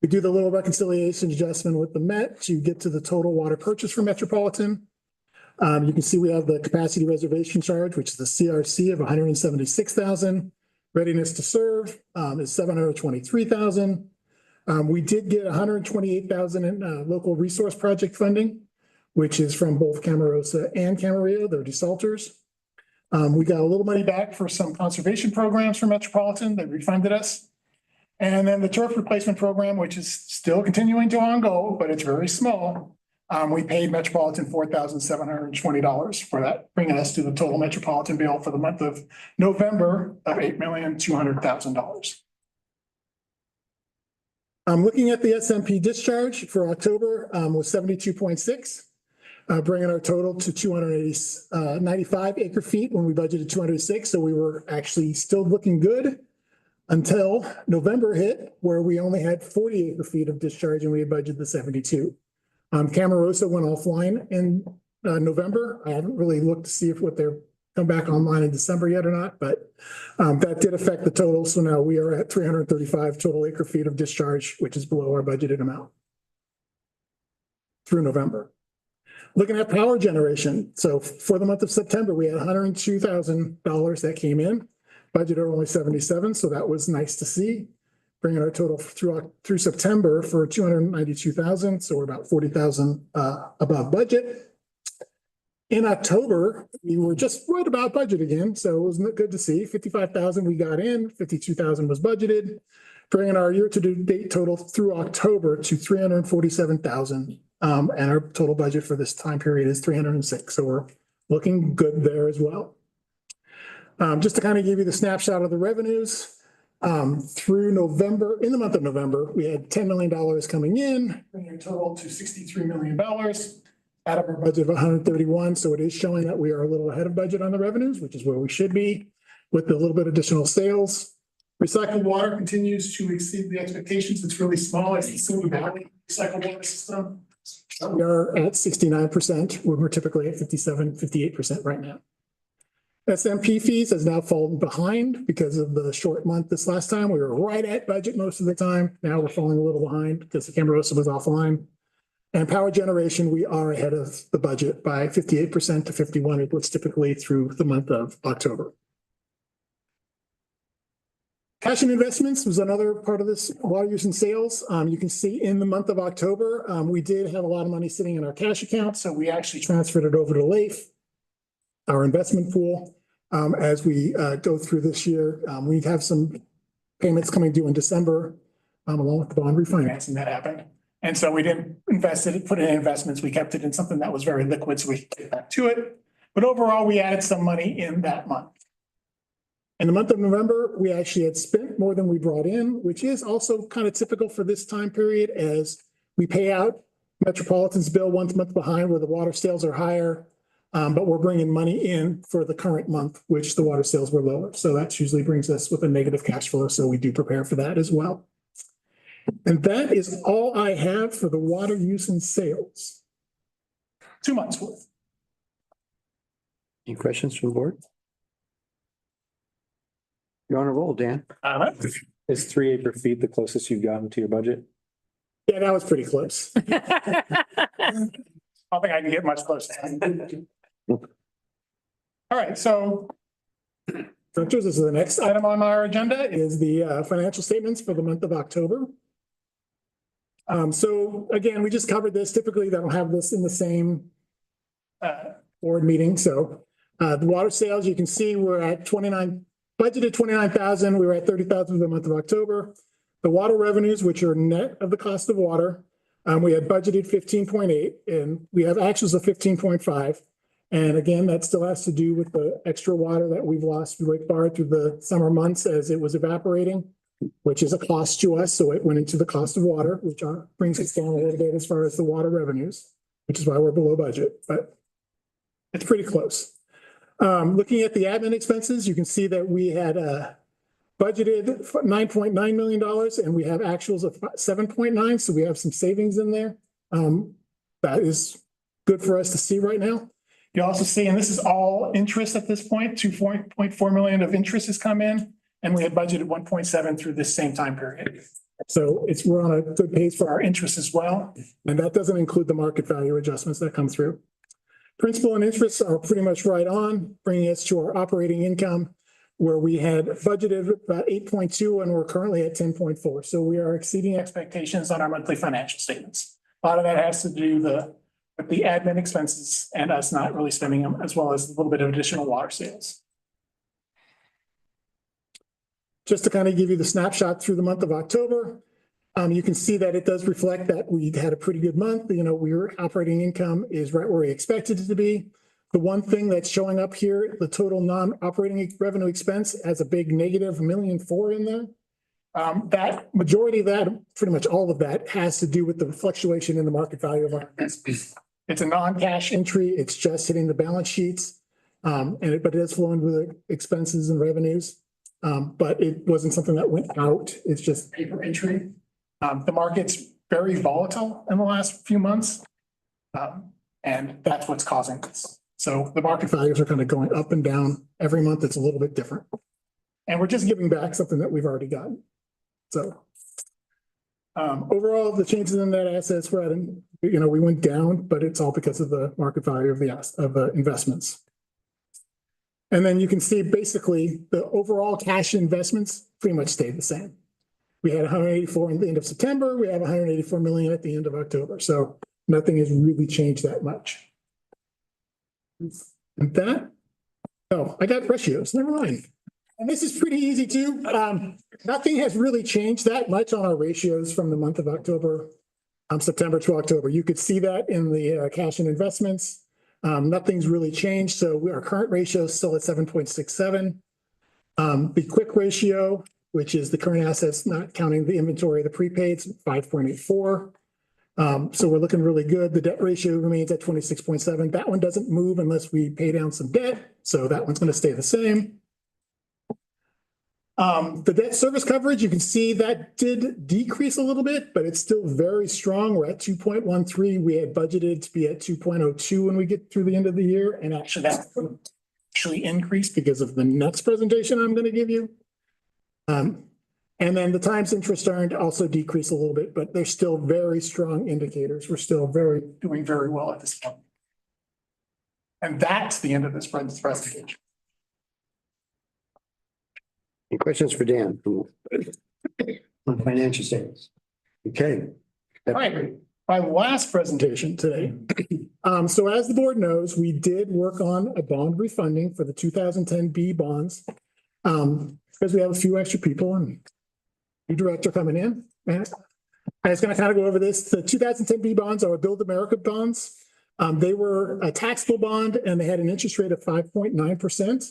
Speaker 15: We do the little reconciliation adjustment with the Met to get to the total water purchase for Metropolitan. You can see we have the capacity reservation charge, which is the CRC of 176,000. Readiness to serve is 723,000. We did get 128,000 in local resource project funding, which is from both Camarosa and Camarillo, they're desalters. We got a little money back for some conservation programs for Metropolitan that refunded us. And then the turf replacement program, which is still continuing to ongo, but it's very small. We paid Metropolitan $4,720 for that, bringing us to the total Metropolitan bill for the month of November of $8,200,000. Looking at the SMP discharge for October was 72.6, bringing our total to 295 acre feet when we budgeted 206. So we were actually still looking good until November hit, where we only had 40 acre feet of discharge and we had budgeted the 72. Camarosa went offline in November. I haven't really looked to see if what they're come back online in December yet or not, but that did affect the total. So now we are at 335 total acre feet of discharge, which is below our budgeted amount through November. Looking at power generation. So for the month of September, we had $102,000 that came in, budgeted only 77. So that was nice to see, bringing our total through September for 292,000. So we're about 40,000 above budget. In October, we were just right about budget again, so it was good to see. 55,000 we got in, 52,000 was budgeted, bringing our year-to-date total through October to 347,000. And our total budget for this time period is 306, so we're looking good there as well. Just to kind of give you the snapshot of the revenues, through November, in the month of November, we had $10 million coming in, bringing our total to $63 million. Out of our budget of 131. So it is showing that we are a little ahead of budget on the revenues, which is where we should be with a little bit additional sales. Recycled water continues to exceed the expectations. It's really small. It's the Simi Valley recycled water system. We are at 69% when we're typically at 57, 58% right now. SMP fees has now fallen behind because of the short month this last time. We were right at budget most of the time. Now we're falling a little behind because the Camarosa was offline. And power generation, we are ahead of the budget by 58% to 51%, what's typically through the month of October. Cash and investments was another part of this water use and sales. You can see in the month of October, we did have a lot of money sitting in our cash account. So we actually transferred it over to LAIF, our investment pool. As we go through this year, we have some payments coming due in December, along with the bond refinancing that happened. And so we didn't invest it, put it in investments. We kept it in something that was very liquid, so we could get back to it. But overall, we added some money in that month. In the month of November, we actually had spent more than we brought in, which is also kind of typical for this time period as we pay out Metropolitan's bill 1 month behind where the water sales are higher, but we're bringing money in for the current month, which the water sales were lower. So that usually brings us with a negative cash flow. So we do prepare for that as well. And that is all I have for the water use and sales. 2 months worth.
Speaker 1: Any questions from the board? You're on a roll, Dan.
Speaker 14: Is 3 acre feet the closest you've gotten to your budget?
Speaker 15: Yeah, that was pretty close. I don't think I can get much closer. All right, so Directors, this is the next item on our agenda is the financial statements for the month of October. So again, we just covered this. Typically, they don't have this in the same board meeting. So the water sales, you can see we're at budgeted 29,000. We were at 30,000 for the month of October. The water revenues, which are net of the cost of water, we had budgeted 15.8 and we have actuals of 15.5. And again, that still has to do with the extra water that we've lost through Lake Bar through the summer months as it was evaporating, which is a cost to us. So it went into the cost of water, which brings us down a little bit as far as the water revenues, which is why we're below budget, but it's pretty close. Looking at the admin expenses, you can see that we had budgeted $9.9 million and we have actuals of 7.9. So we have some savings in there. That is good for us to see right now. You also see, and this is all interest at this point, 2.4 million of interest has come in, and we had budgeted 1.7 through this same time period. So we're on a good pace for our interest as well. And that doesn't include the market value adjustments that come through. Principal and interest are pretty much right on, bringing us to our operating income where we had budgeted about 8.2 and we're currently at 10.4. So we are exceeding expectations on our monthly financial statements. A lot of that has to do with the admin expenses and us not really spending them, as well as a little bit of additional water sales. Just to kind of give you the snapshot through the month of October, you can see that it does reflect that we had a pretty good month. You know, our operating income is right where we expected it to be. The one thing that's showing up here, the total non-operating revenue expense has a big negative $1.4 million in there. That majority of that, pretty much all of that, has to do with the fluctuation in the market value of our investments. It's a non-cash entry. It's just hitting the balance sheets, but it is flowing with the expenses and revenues. But it wasn't something that went out. It's just paper entry. The market's very volatile in the last few months, and that's what's causing this. So the market values are kind of going up and down every month. It's a little bit different, and we're just giving back something that we've already gotten. So overall, the changes in net assets were at, we went down, but it's all because of the market value of the investments. And then you can see basically the overall cash investments pretty much stayed the same. We had 184 at the end of September. We have 184 million at the end of October. So nothing has really changed that much. And that, I got ratios, never mind. And this is pretty easy too. Nothing has really changed that much on our ratios from the month of October, September to October. You could see that in the cash and investments. Nothing's really changed. So our current ratio is still at 7.67. The quick ratio, which is the current assets, not counting the inventory, the prepaids, 5.84. So we're looking really good. The debt ratio remains at 26.7. That one doesn't move unless we pay down some debt. So that one's going to stay the same. The debt service coverage, you can see that did decrease a little bit, but it's still very strong. We're at 2.13. We had budgeted to be at 2.02 when we get through the end of the year. And actually that actually increased because of the next presentation I'm going to give you. And then the times interest earned also decreased a little bit, but they're still very strong indicators. We're still doing very well at this point. And that's the end of this presentation.
Speaker 1: Any questions for Dan on financial statements? Okay.
Speaker 15: All right, my last presentation today. So as the board knows, we did work on a bond refunding for the 2010B bonds because we have a few extra people and new director coming in. And I was going to kind of go over this. The 2010B bonds are Build America bonds. They were a taxable bond and they had an interest rate of 5.9%.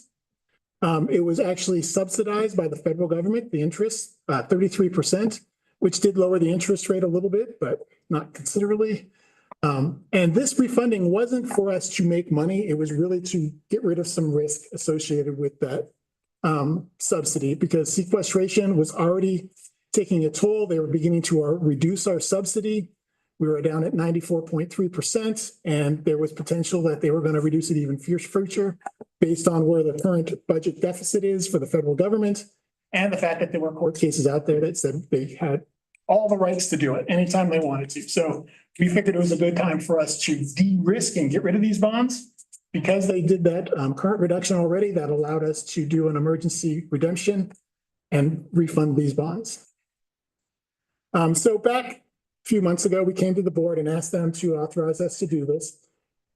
Speaker 15: It was actually subsidized by the federal government, the interest, 33%, which did lower the interest rate a little bit, but not considerably. And this refunding wasn't for us to make money. It was really to get rid of some risk associated with that subsidy because sequestration was already taking a toll. They were beginning to reduce our subsidy. We were down at 94.3%, and there was potential that they were going to reduce it even future based on where the current budget deficit is for the federal government and the fact that there were court cases out there that said they had all the rights to do it anytime they wanted to. So we figured it was a good time for us to de-risk and get rid of these bonds. because they did that current reduction already, that allowed us to do an emergency redemption and refund these bonds. So back a few months ago, we came to the board and asked them to authorize us to do this.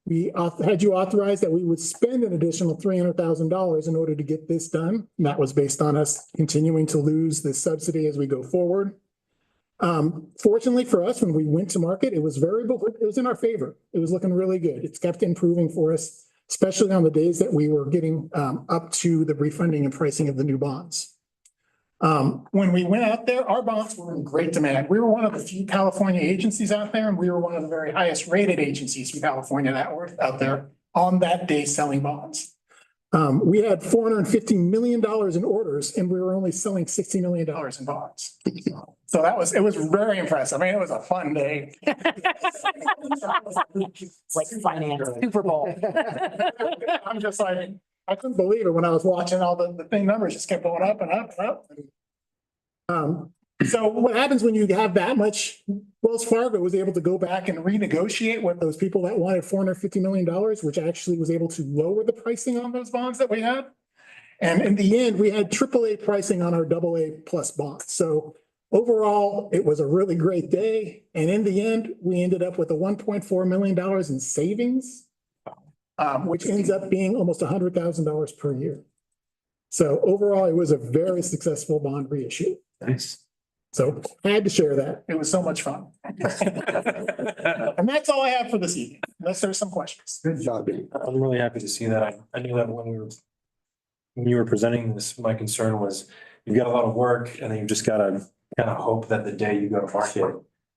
Speaker 15: We had you authorize that we would spend an additional $300,000 in order to get this done. And that was based on us continuing to lose this subsidy as we go forward. Fortunately for us, when we went to market, it was in our favor. It was looking really good. It's kept improving for us, especially on the days that we were getting up to the refunding and pricing of the new bonds. When we went out there, our bonds were in great demand. We were one of the few California agencies out there, and we were one of the very highest rated agencies from California that were out there on that day selling bonds. We had $450 million in orders, and we were only selling $60 million in bonds. So it was very impressive. I mean, it was a fun day.
Speaker 5: Like finance, Super Bowl.
Speaker 15: I'm just like, I couldn't believe it when I was watching all the thing numbers just kept going up and up and up. So what happens when you have that much? Wells Fargo was able to go back and renegotiate with those people that wanted $450 million, which actually was able to lower the pricing on those bonds that we had. And in the end, we had AAA pricing on our AA plus bonds. So overall, it was a really great day. And in the end, we ended up with a $1.4 million in savings, which ends up being almost $100,000 per year. So overall, it was a very successful bond reissue.
Speaker 18: Nice.
Speaker 15: So I had to share that. It was so much fun. And that's all I have for this evening, unless there's some questions.
Speaker 1: Good job.
Speaker 14: I'm really happy to see that. I knew that when you were presenting this, my concern was you've got a lot of work and then you've just got to kind of hope that the day you go to market,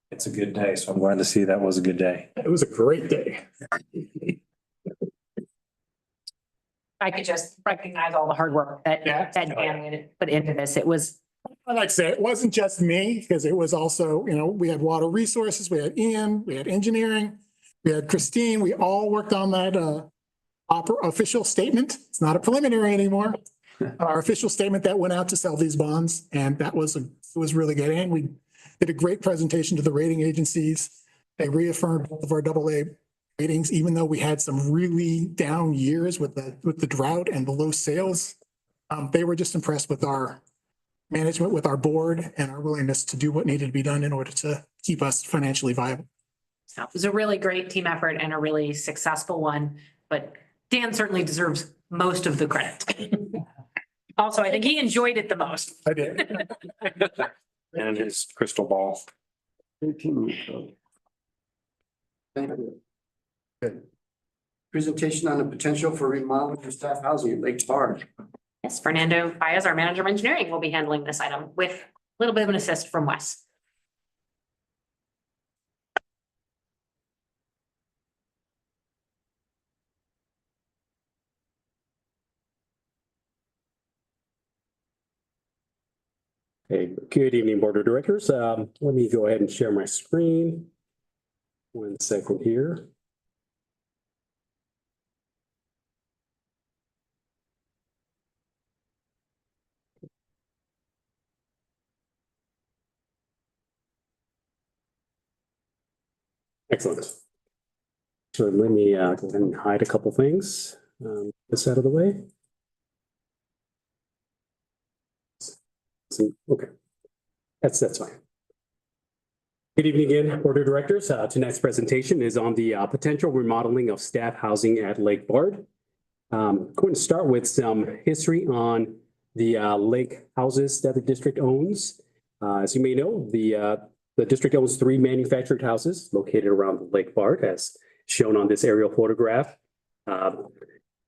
Speaker 14: it's a good day. So I'm glad to see that was a good day.
Speaker 15: It was a great day.
Speaker 5: I could just recognize all the hard work that Dan put into this. It was.
Speaker 15: I'd like to say it wasn't just me, because it was also, we had water resources, we had Ian, we had engineering, we had Christine. We all worked on that official statement. It's not a preliminary anymore. Our official statement that went out to sell these bonds, and it was really good. And we did a great presentation to the rating agencies. They reaffirmed both of our AA ratings, even though we had some really down years with the drought and the low sales. They were just impressed with our management, with our board, and our willingness to do what needed to be done in order to keep us financially viable.
Speaker 5: So it was a really great team effort and a really successful one, but Dan certainly deserves most of the credit. Also, I think he enjoyed it the most.
Speaker 15: I did.
Speaker 14: And his crystal ball.
Speaker 1: Thank you. Good. Presentation on the potential for remodeling for staff housing at Lake Bard.
Speaker 5: Yes, Fernando Baez, our manager of engineering, will be handling this item with a little bit of an assist from Wes.
Speaker 19: Hey, good evening, Board of Directors. Let me go ahead and share my screen. 1 second here. Excellent. So let me go ahead and hide a couple things. This out of the way. Okay, that's fine. Good evening again, Board of Directors. Tonight's presentation is on the potential remodeling of staff housing at Lake Bard. I'm going to start with some history on the lake houses that the district owns. As you may know, the district owns 3 manufactured houses located around Lake Bard, as shown on this aerial photograph. For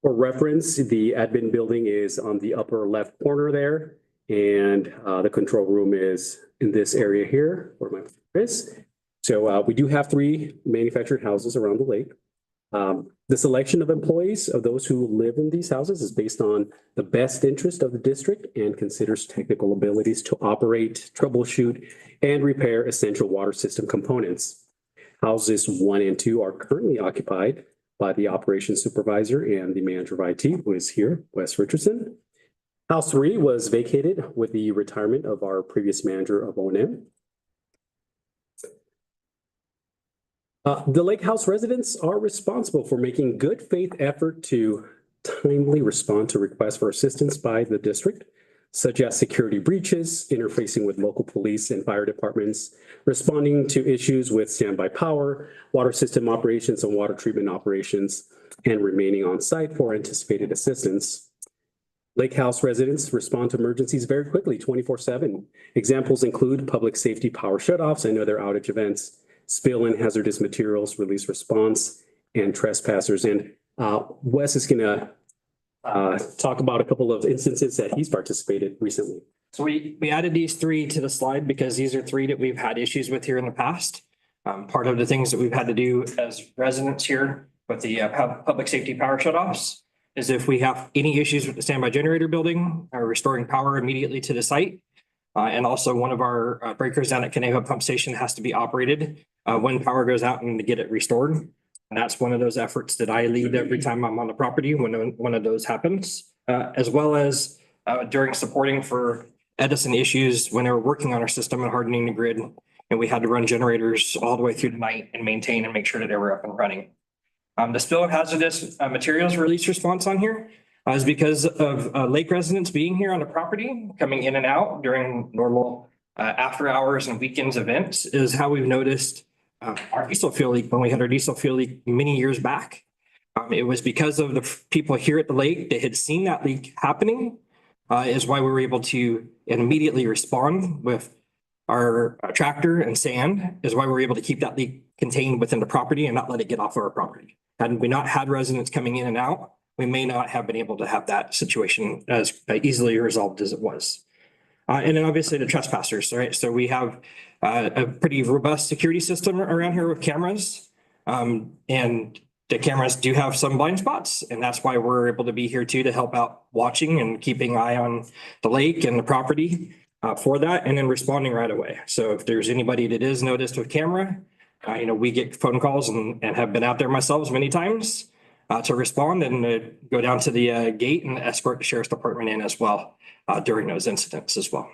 Speaker 19: reference, the admin building is on the upper left corner there, and the control room is in this area here, where my is. So we do have 3 manufactured houses around the lake. The selection of employees of those who live in these houses is based on the best interest of the district and considers technical abilities to operate, troubleshoot, and repair essential water system components. Houses 1 and 2 are currently occupied by the operations supervisor and the manager of IT, who is here, Wes Richardson. House 3 was vacated with the retirement of our previous manager of O&M. The Lake House residents are responsible for making good faith effort to timely respond to requests for assistance by the district, such as security breaches, interfacing with local police and fire departments, responding to issues with standby power, water system operations and water treatment operations, and remaining on site for anticipated assistance. Lake House residents respond to emergencies very quickly, 24/7. Examples include public safety power shutoffs and other outage events, spill and hazardous materials release response, and trespassers. And Wes is gonna talk about a couple of instances that he's participated recently.
Speaker 20: So we added these three to the slide because these are three that we've had issues with here in the past. Part of the things that we've had to do as residents here with the public safety power shutoffs is if we have any issues with the standby generator building or restoring power immediately to the site. And also one of our breakers down at Calleguas pump station has to be operated when power goes out and to get it restored. And that's one of those efforts that I lead every time I'm on the property when one of those happens, as well as during supporting for Edison issues when they were working on our system and hardening the grid. And we had to run generators all the way through the night and maintain and make sure that they were up and running. The spill and hazardous materials release response on here is because of lake residents being here on the property, coming in and out during normal after hours and weekends events is how we've noticed our diesel fuel leak when we had our diesel fuel leak many years back. It was because of the people here at the lake that had seen that leak happening is why we were able to immediately respond with our tractor and sand is why we were able to keep that leak contained within the property and not let it get off of our property. Had we not had residents coming in and out, we may not have been able to have that situation as easily resolved as it was. And then obviously the trespassers, right? So we have a pretty robust security system around here with cameras. And the cameras do have some blind spots, and that's why we're able to be here too to help out watching and keeping an eye on the lake and the property for that, and then responding right away. So if there's anybody that is noticed with camera, we get phone calls and have been out there myself many times to respond and go down to the gate and escort the sheriff's department in as well during those incidents as well.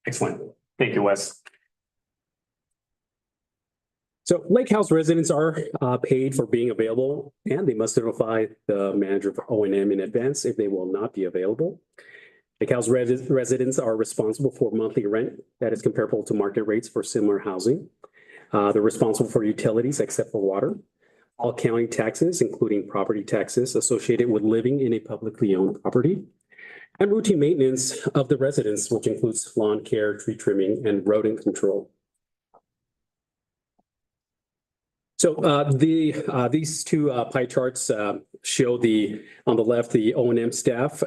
Speaker 19: Excellent. Thank you, Wes. So Lake House residents are paid for being available, and they must notify the manager of O&M in advance if they will not be available. Lake House residents are responsible for monthly rent that is comparable to market rates for similar housing. They're responsible for utilities except for water, all county taxes, including property taxes associated with living in a publicly owned property, and routine maintenance of the residence, which includes lawn care, tree trimming, and rodent control. So these two pie charts show on the left, the O&M staff,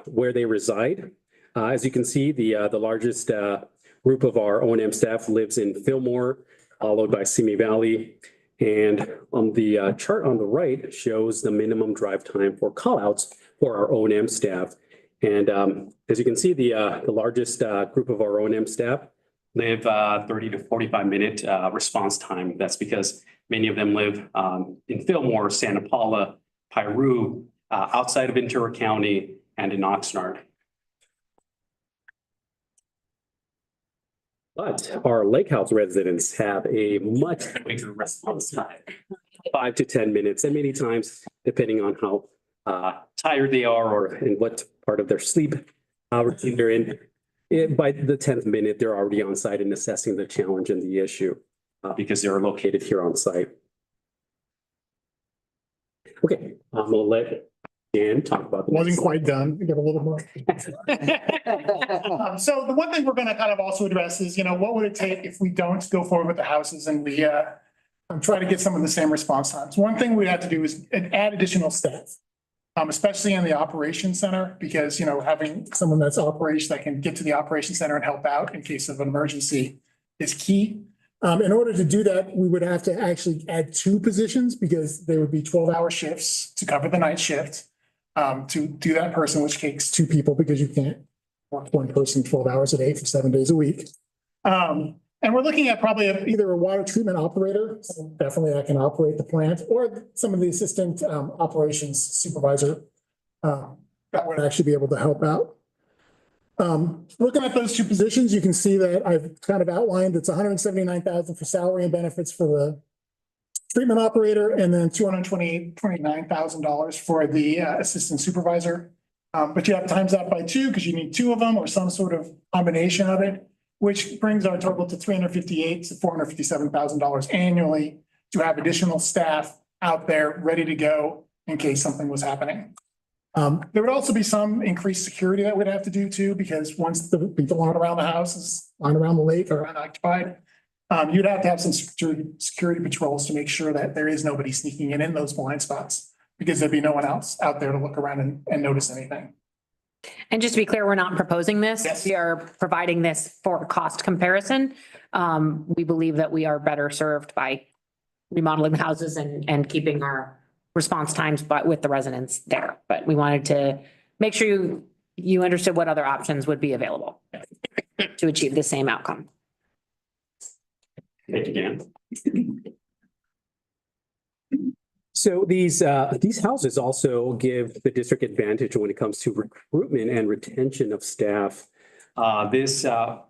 Speaker 19: where they reside. As you can see, the largest group of our O&M staff lives in Fillmore, followed by Simi Valley. And on the chart on the right shows the minimum drive time for callouts for our O&M staff. And as you can see, the largest group of our O&M staff live 30 to 45-minute response time. That's because many of them live in Fillmore, Santa Paula, Piru, outside of Ventura County, and in Oxnard. But our Lake House residents have a much quicker response time, 5 to 10 minutes, and many times, depending on how tired they are or in what part of their sleep routine they're in, by the 10th minute, they're already on site and assessing the challenge and the issue because they're located here on site. Okay, I'm gonna let Dan talk about.
Speaker 15: Wasn't quite done. We got a little more. So the one thing we're going to kind of also address is, what would it take if we don't go forward with the houses and we try to get some of the same response times? One thing we have to do is add additional staff, especially in the operations center, because, having someone that's operations that can get to the operations center and help out in case of an emergency is key. In order to do that, we would have to actually add 2 positions because there would be 12-hour shifts to cover the night shift to do that person, which takes 2 people because you can't work one person 12 hours a day for 7 days a week. And we're looking at probably either a water treatment operator, so definitely that can operate the plant, or some of the assistant operations supervisor that would actually be able to help out. Looking at those 2 positions, you can see that I've kind of outlined it's $179,000 for salary and benefits for treatment operator, and then $229,000 for the assistant supervisor. But you have to times that by two because you need two of them or some sort of combination of it, which brings our total to $358,000 to $457,000 annually to have additional staff out there ready to go in case something was happening. There would also be some increased security that we'd have to do too, because once the lawn around the houses, lawn around the lake are unoccupied, you'd have to have some security patrols to make sure that there is nobody sneaking in those blind spots, because there'd be no one else out there to look around and notice anything.
Speaker 5: And just to be clear, we're not proposing this.
Speaker 15: Yes.
Speaker 5: We are providing this for cost comparison. We believe that we are better served by remodeling the houses and keeping our response times with the residents there. But we wanted to make sure you understood what other options would be available to achieve the same outcome.
Speaker 19: Thank you, Dan. So these houses also give the district advantage when it comes to recruitment and retention of staff. This aligns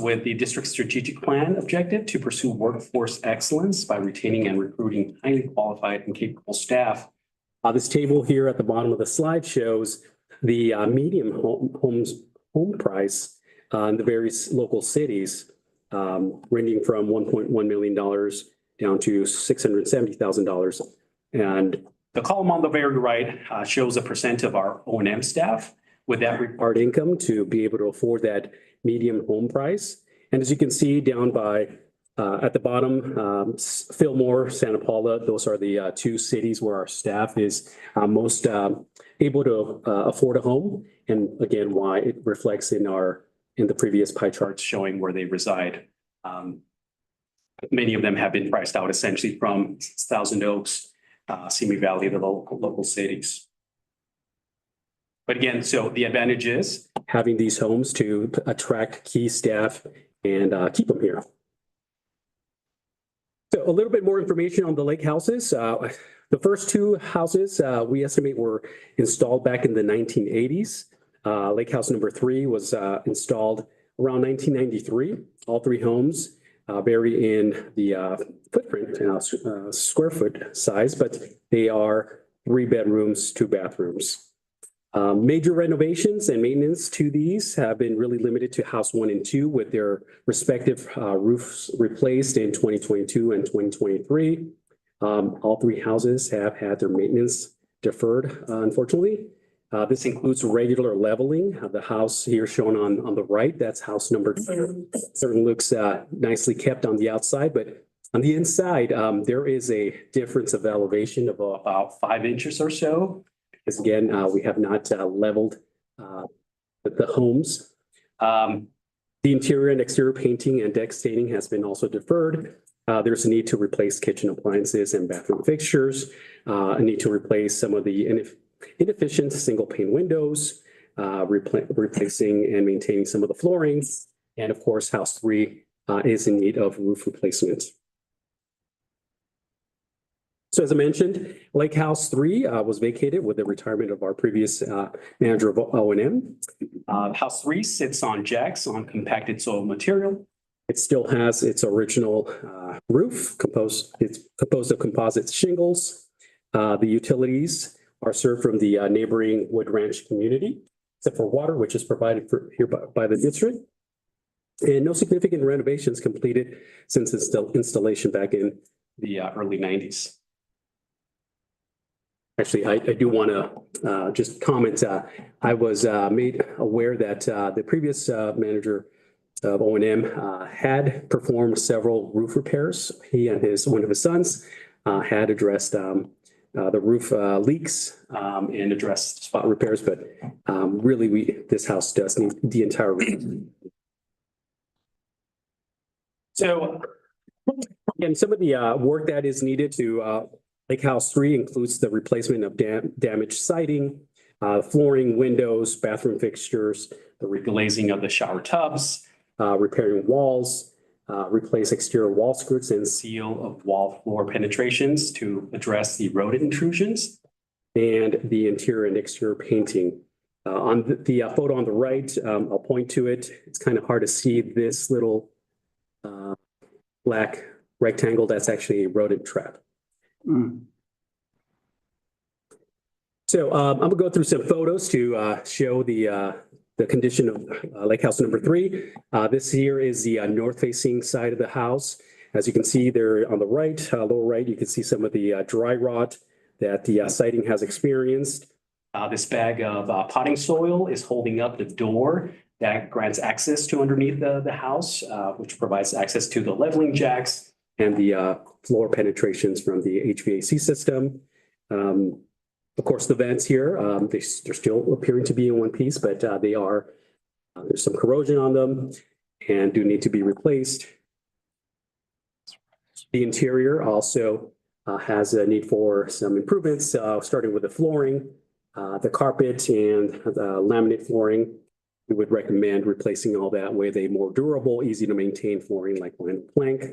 Speaker 19: with the district's strategic plan objective to pursue workforce excellence by retaining and recruiting highly qualified and capable staff. This table here at the bottom of the slide shows the median home price in the various local cities, ranging from $1.1 million down to $670,000. And the column on the very right shows a percent of our O&M staff with that required income to be able to afford that median home price. And as you can see down by at the bottom, Fillmore, Santa Paula, those are the two cities where our staff is most able to afford a home. And again, why it reflects in the previous pie charts showing where they reside. Many of them have been priced out essentially from Thousand Oaks, Simi Valley, the local cities. But again, so the advantage is having these homes to attract key staff and keep them here. So a little bit more information on the lake houses. The first two houses we estimate were installed back in the 1980s. Lake house number 3 was installed around 1993. All 3 homes vary in the footprint, square foot size, but they are 3 bedrooms, 2 bathrooms. Major renovations and maintenance to these have been really limited to house 1 and 2 with their respective roofs replaced in 2022 and 2023. All 3 houses have had their maintenance deferred, unfortunately. This includes regular leveling. The house here shown on the right, that's house number 2. Certainly looks nicely kept on the outside, but on the inside, there is a difference of elevation of about 5 inches or so. Because again, we have not leveled the homes. The interior and exterior painting and deck staining has been also deferred. There's a need to replace kitchen appliances and bathroom fixtures. A need to replace some of the inefficient single pane windows, replacing and maintaining some of the flooring. And of course, house 3 is in need of roof replacement. So as I mentioned, Lake House 3 was vacated with the retirement of our previous manager of O&M. House 3 sits on jacks on compacted soil material. It still has its original roof, it's composed of composite shingles. The utilities are served from the neighboring Wood Ranch community, except for water, which is provided here by the district. And no significant renovations completed since its installation back in the early 90s. Actually, I do want to just comment. I was made aware that the previous manager of O&M had performed several roof repairs. He and one of his sons had addressed the roof leaks and addressed spot repairs, but really this house does need the entire roof. So again, some of the work that is needed to Lake House 3 includes the replacement of damaged siding, flooring, windows, bathroom fixtures, the reglazing of the shower tubs, repairing walls, replace exterior wall skirts and seal of wall floor penetrations to address the rodent intrusions, and the interior and exterior painting. On the photo on the right, I'll point to it. It's kind of hard to see this little black rectangle, that's actually a rodent trap. So I'm gonna go through some photos to show the condition of lake house number 3. This here is the north facing side of the house. As you can see there on the right, lower right, you can see some of the dry rot that the siding has experienced. This bag of potting soil is holding up the door that grants access to underneath the house, which provides access to the leveling jacks and the floor penetrations from the HVAC system. Of course, the vents here, they're still appearing to be in one piece, but they are, there's some corrosion on them and do need to be replaced. The interior also has a need for some improvements, starting with the flooring, the carpet and the laminate flooring. We would recommend replacing all that with a more durable, easy to maintain flooring like vinyl plank.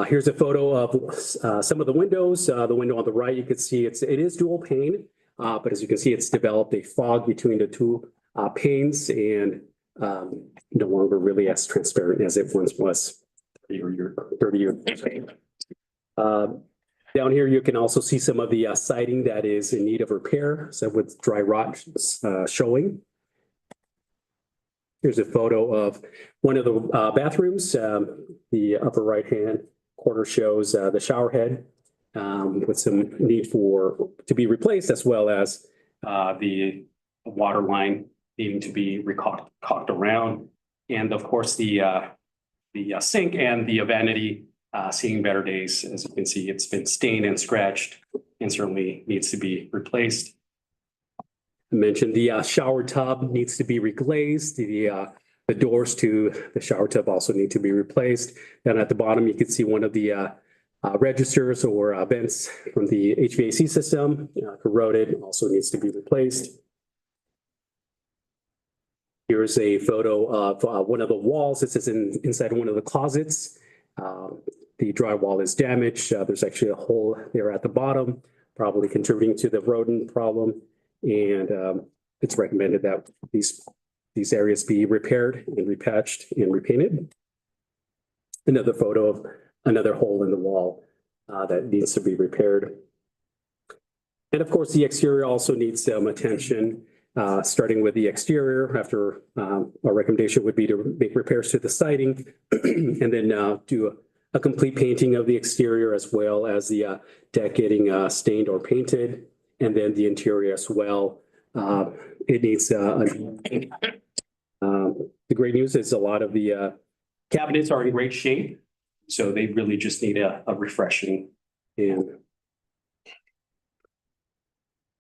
Speaker 19: Here's a photo of some of the windows. The window on the right, you can see it is dual pane, but as you can see, it's developed a fog between the two panes and no longer really as transparent as it once was 30 years ago. Down here, you can also see some of the siding that is in need of repair, so with dry rot showing. Here's a photo of one of the bathrooms. The upper right-hand quarter shows the shower head with some need to be replaced, as well as the water line needing to be caulked around. And of course, the sink and the vanity seeing better days. As you can see, it's been stained and scratched and certainly needs to be replaced. I mentioned the shower tub needs to be reglazed. The doors to the shower tub also need to be replaced. Down at the bottom, you can see one of the registers or vents from the HVAC system, corroded, also needs to be replaced. Here's a photo of one of the walls. This is inside one of the closets. The drywall is damaged. There's actually a hole there at the bottom, probably contributing to the rodent problem. And it's recommended that these areas be repaired and repatched and repainted. Another photo of another hole in the wall that needs to be repaired. And of course, the exterior also needs some attention, starting with the exterior. After our recommendation would be to make repairs to the siding and then do a complete painting of the exterior, as well as the deck getting stained or painted, and then the interior as well. It needs the great news is a lot of the cabinets are in great shape, so they really just need a refreshing. And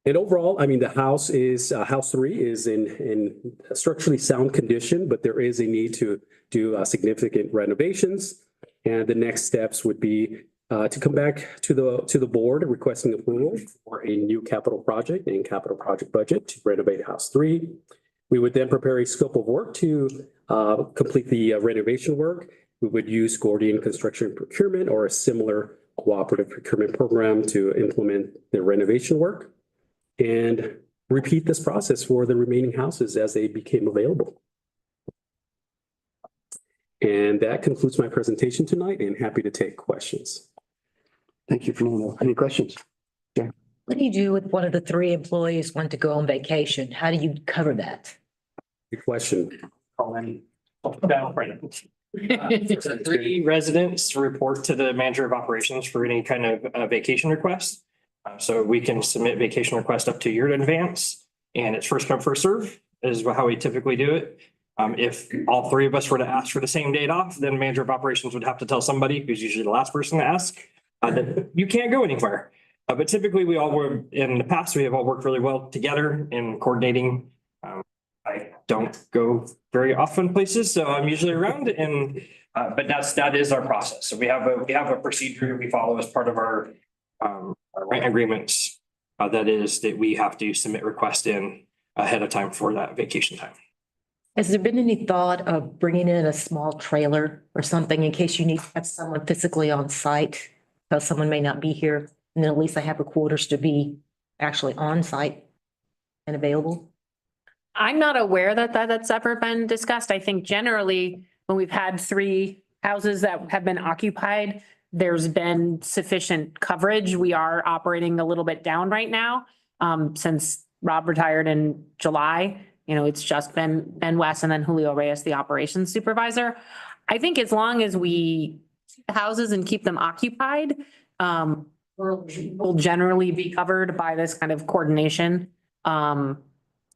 Speaker 19: overall, I mean, the house 3 is in structurally sound condition, but there is a need to do significant renovations. And the next steps would be to come back to the board requesting approval for a new capital project and capital project budget to renovate house 3. We would then prepare a scope of work to complete the renovation work. We would use Gordian Construction Procurement or a similar cooperative procurement program to implement the renovation work and repeat this process for the remaining houses as they became available. And that concludes my presentation tonight, and happy to take questions.
Speaker 1: Thank you, Fernando. Any questions? Yeah.
Speaker 21: What do you do with one of the 3 employees want to go on vacation? How do you cover that?
Speaker 19: Good question.
Speaker 20: Call in. 3 residents report to the manager of operations for any kind of vacation request. So we can submit vacation request up to a year in advance, and it's first come, first serve is how we typically do it. If all 3 of us were to ask for the same date off, then manager of operations would have to tell somebody, who's usually the last person to ask, that you can't go anywhere. But typically we all were, in the past, we have all worked really well together in coordinating. I don't go very often places, so I'm usually around, and but that is our process. So we have a procedure we follow as part of our rent agreements. That is that we have to submit request in ahead of time for that vacation time.
Speaker 21: Has there been any thought of bringing in a small trailer or something in case you need to have someone physically on site? Because someone may not be here, and then at least they have the quarters to be actually on site and available?
Speaker 5: I'm not aware that that's ever been discussed. I think generally when we've had 3 houses that have been occupied, there's been sufficient coverage. We are operating a little bit down right now. Since Rob retired in July, it's just been Ben West and then Julio Reyes, the operations supervisor. I think as long as we keep the houses and keep them occupied, we'll generally be covered by this kind of coordination.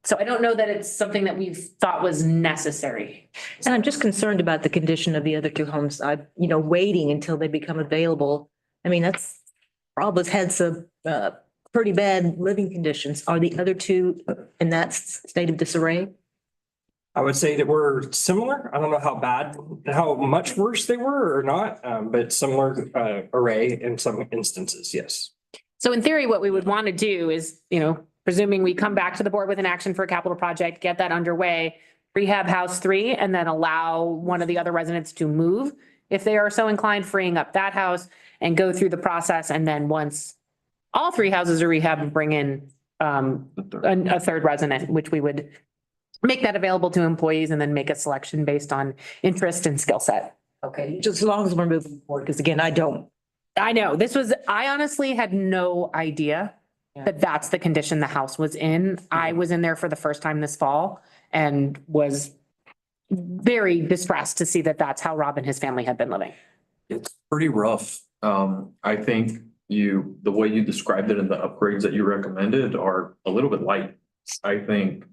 Speaker 5: So I don't know that it's something that we've thought was necessary.
Speaker 21: And I'm just concerned about the condition of the other two homes. Waiting until they become available. I mean, Rob has had some pretty bad living conditions. Are the other two in that state of disarray?
Speaker 20: I would say that we're similar. I don't know how much worse they were or not, but similar array in some instances, yes.
Speaker 5: So in theory, what we would want to do is, presuming we come back to the board with an action for a capital project, get that underway, rehab house 3, and then allow one of the other residents to move if they are so inclined, freeing up that house and go through the process. And then once all 3 houses are rehab, bring in a third resident, which we would make that available to employees and then make a selection based on interest and skill set.
Speaker 21: Okay, just as long as we're moving forward, because again, I know
Speaker 5: I honestly had no idea that that's the condition the house was in. I was in there for the first time this fall and was very distressed to see that that's how Rob and his family had been living.
Speaker 4: It's pretty rough. I think the way you described it and the upgrades that you recommended are a little bit light. I think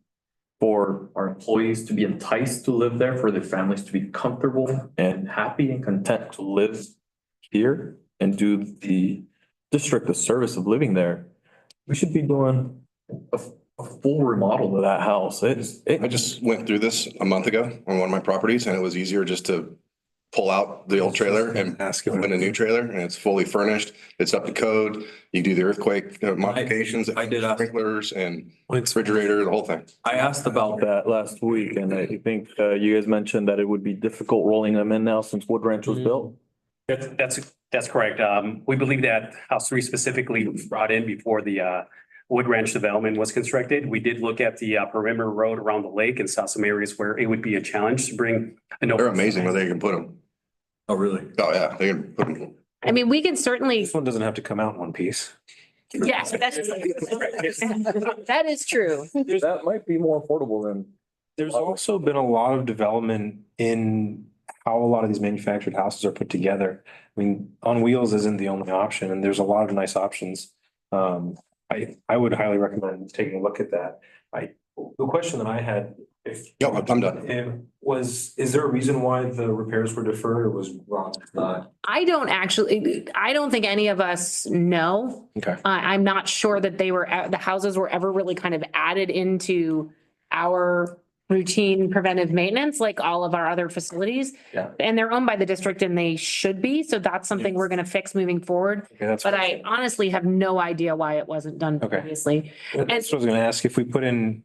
Speaker 4: for our employees to be enticed to live there, for their families to be comfortable and happy and content to live here and do the district the service of living there, we should be doing a full remodel to that house.
Speaker 22: I just went through this a month ago on one of my properties, and it was easier just to pull out the old trailer and put in a new trailer, and it's fully furnished. It's up to code. You do the earthquake modifications,
Speaker 4: I did ask.
Speaker 22: sprinklers and refrigerator, the whole thing.
Speaker 4: I asked about that last week, and I think you guys mentioned that it would be difficult rolling them in now since Wood Ranch was built.
Speaker 23: That's correct. We believe that house 3 specifically was brought in before the Wood Ranch development was constructed. We did look at the perimeter road around the lake and saw some areas where it would be a challenge to bring.
Speaker 22: They're amazing where they can put them.
Speaker 4: Oh, really?
Speaker 22: Oh, yeah, they can put them.
Speaker 5: I mean, we can certainly.
Speaker 14: This one doesn't have to come out in one piece.
Speaker 5: Yes, that is true.
Speaker 4: That might be more affordable than.
Speaker 14: There's also been a lot of development in how a lot of these manufactured houses are put together. I mean, on wheels isn't the only option, and there's a lot of nice options. I would highly recommend taking a look at that. The question that I had,
Speaker 22: I'm done.
Speaker 14: Is there a reason why the repairs were deferred or was wrong?
Speaker 5: I don't think any of us know.
Speaker 14: Okay.
Speaker 5: I'm not sure that the houses were ever really kind of added into our routine preventive maintenance like all of our other facilities.
Speaker 14: Yeah.
Speaker 5: And they're owned by the district and they should be. So that's something we're going to fix moving forward.
Speaker 14: Okay, that's
Speaker 5: but I honestly have no idea why it wasn't done previously.
Speaker 14: That's what I was going to ask. If we put in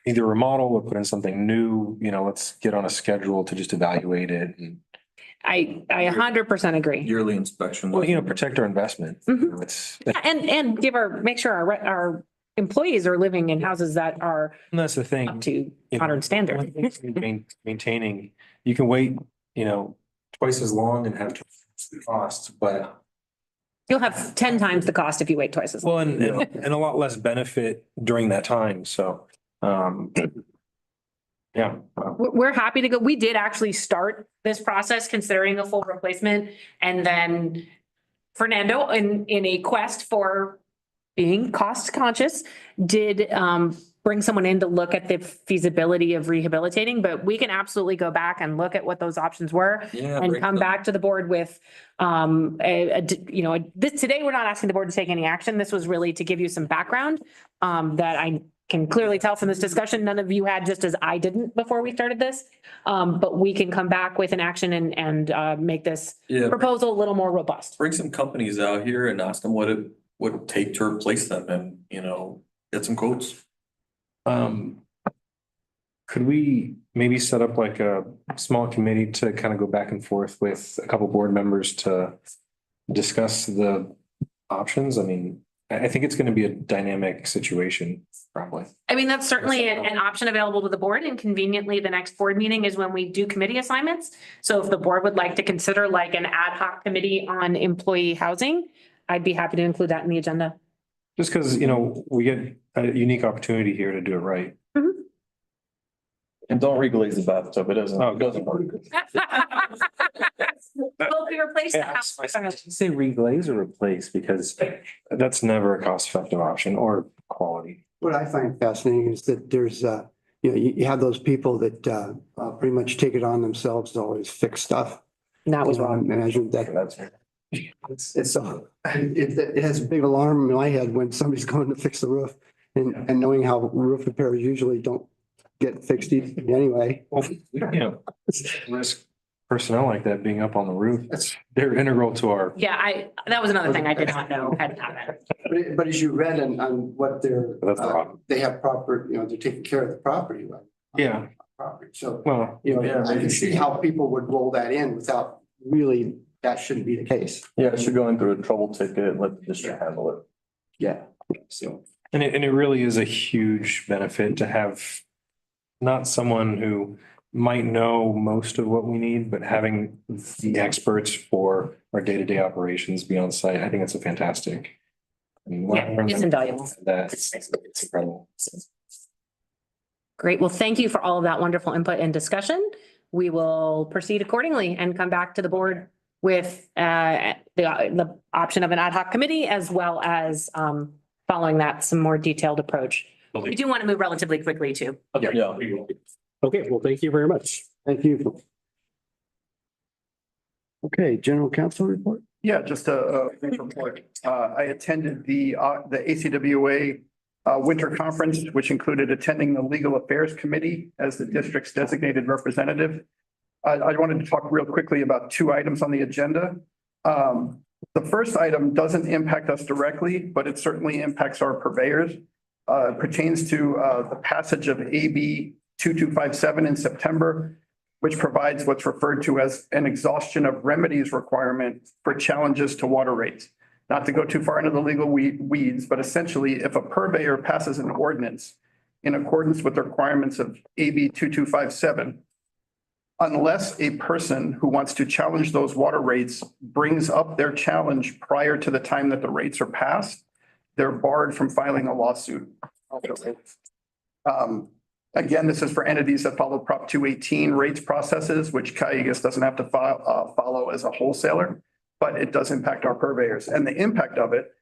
Speaker 14: either remodel or put in something new, let's get on a schedule to just evaluate it. And
Speaker 5: I 100% agree.
Speaker 4: Yearly inspection.
Speaker 14: Well, protect our investment.
Speaker 5: And make sure our employees are living in houses that are
Speaker 14: And that's the thing.
Speaker 5: up to modern standards.
Speaker 14: Maintaining, you can wait, twice as long and have the costs, but.
Speaker 5: You'll have 10 times the cost if you wait twice as long.
Speaker 14: Well, and a lot less benefit during that time. So, yeah.
Speaker 5: We're happy to go. We did actually start this process considering a full replacement. And then Fernando, in a quest for being cost conscious, did bring someone in to look at the feasibility of rehabilitating, but we can absolutely go back and look at what those options were and come back to the board with, today we're not asking the board to take any action. This was really to give you some background that I can clearly tell from this discussion, none of you had, just as I didn't before we started this. But we can come back with an action and make this proposal a little more robust.
Speaker 4: Bring some companies out here and ask them what it would take to replace them and, get some quotes.
Speaker 14: Could we maybe set up like a small committee to kind of go back and forth with a couple board members to discuss the options? I mean, I think it's going to be a dynamic situation, probably.
Speaker 5: I mean, that's certainly an option available to the board, and conveniently, the next board meeting is when we do committee assignments. So if the board would like to consider like an ad hoc committee on employee housing, I'd be happy to include that in the agenda.
Speaker 14: Just because, you know, we get a unique opportunity here to do it right.
Speaker 4: And don't reglaze the bathtub. It doesn't work.
Speaker 5: Will we replace the house?
Speaker 14: Say reglaze or replace, because that's never a cost-effective option or quality.
Speaker 1: What I find fascinating is that there's, you have those people that pretty much take it on themselves to always fix stuff.
Speaker 5: That was
Speaker 1: wrong. Imagine that. It's so, it has a big alarm in my head when somebody's going to fix the roof and knowing how roof repairs usually don't get fixed anyway.
Speaker 14: Well, you know, risk personnel like that being up on the roof, they're integral to our.
Speaker 5: Yeah, that was another thing I did not know had happened.
Speaker 1: But as you read on what they're,
Speaker 14: That's the problem.
Speaker 1: they have proper, they're taking care of the property, right?
Speaker 14: Yeah.
Speaker 1: Property. So,
Speaker 14: Well,
Speaker 1: I can see how people would roll that in without really, that shouldn't be the case.
Speaker 4: Yeah, it should go into a trouble ticket and let the district handle it.
Speaker 1: Yeah. So.
Speaker 14: And it really is a huge benefit to have not someone who might know most of what we need, but having the experts for our day-to-day operations be on site. I think it's a fantastic.
Speaker 5: It's invaluable.
Speaker 14: That's it's incredible.
Speaker 5: Great. Well, thank you for all of that wonderful input and discussion. We will proceed accordingly and come back to the board with the option of an ad hoc committee, as well as following that, some more detailed approach. We do want to move relatively quickly too.
Speaker 4: Yeah.
Speaker 19: Okay, well, thank you very much.
Speaker 1: Thank you. Okay, general counsel report.
Speaker 6: Yeah, just a brief report. I attended the ACWA winter conference, which included attending the Legal Affairs Committee as the district's designated representative. I wanted to talk real quickly about two items on the agenda. The first item doesn't impact us directly, but it certainly impacts our purveyors. It pertains to the passage of AB 2257 in September, which provides what's referred to as an exhaustion of remedies requirement for challenges to water rates. Not to go too far into the legal weeds, but essentially if a purveyor passes an ordinance in accordance with the requirements of AB 2257, unless a person who wants to challenge those water rates brings up their challenge prior to the time that the rates are passed, they're barred from filing a lawsuit. Again, this is for entities that follow Prop 218 rates processes, which Calleguas doesn't have to follow as a wholesaler, but it does impact our purveyors. And the impact of it,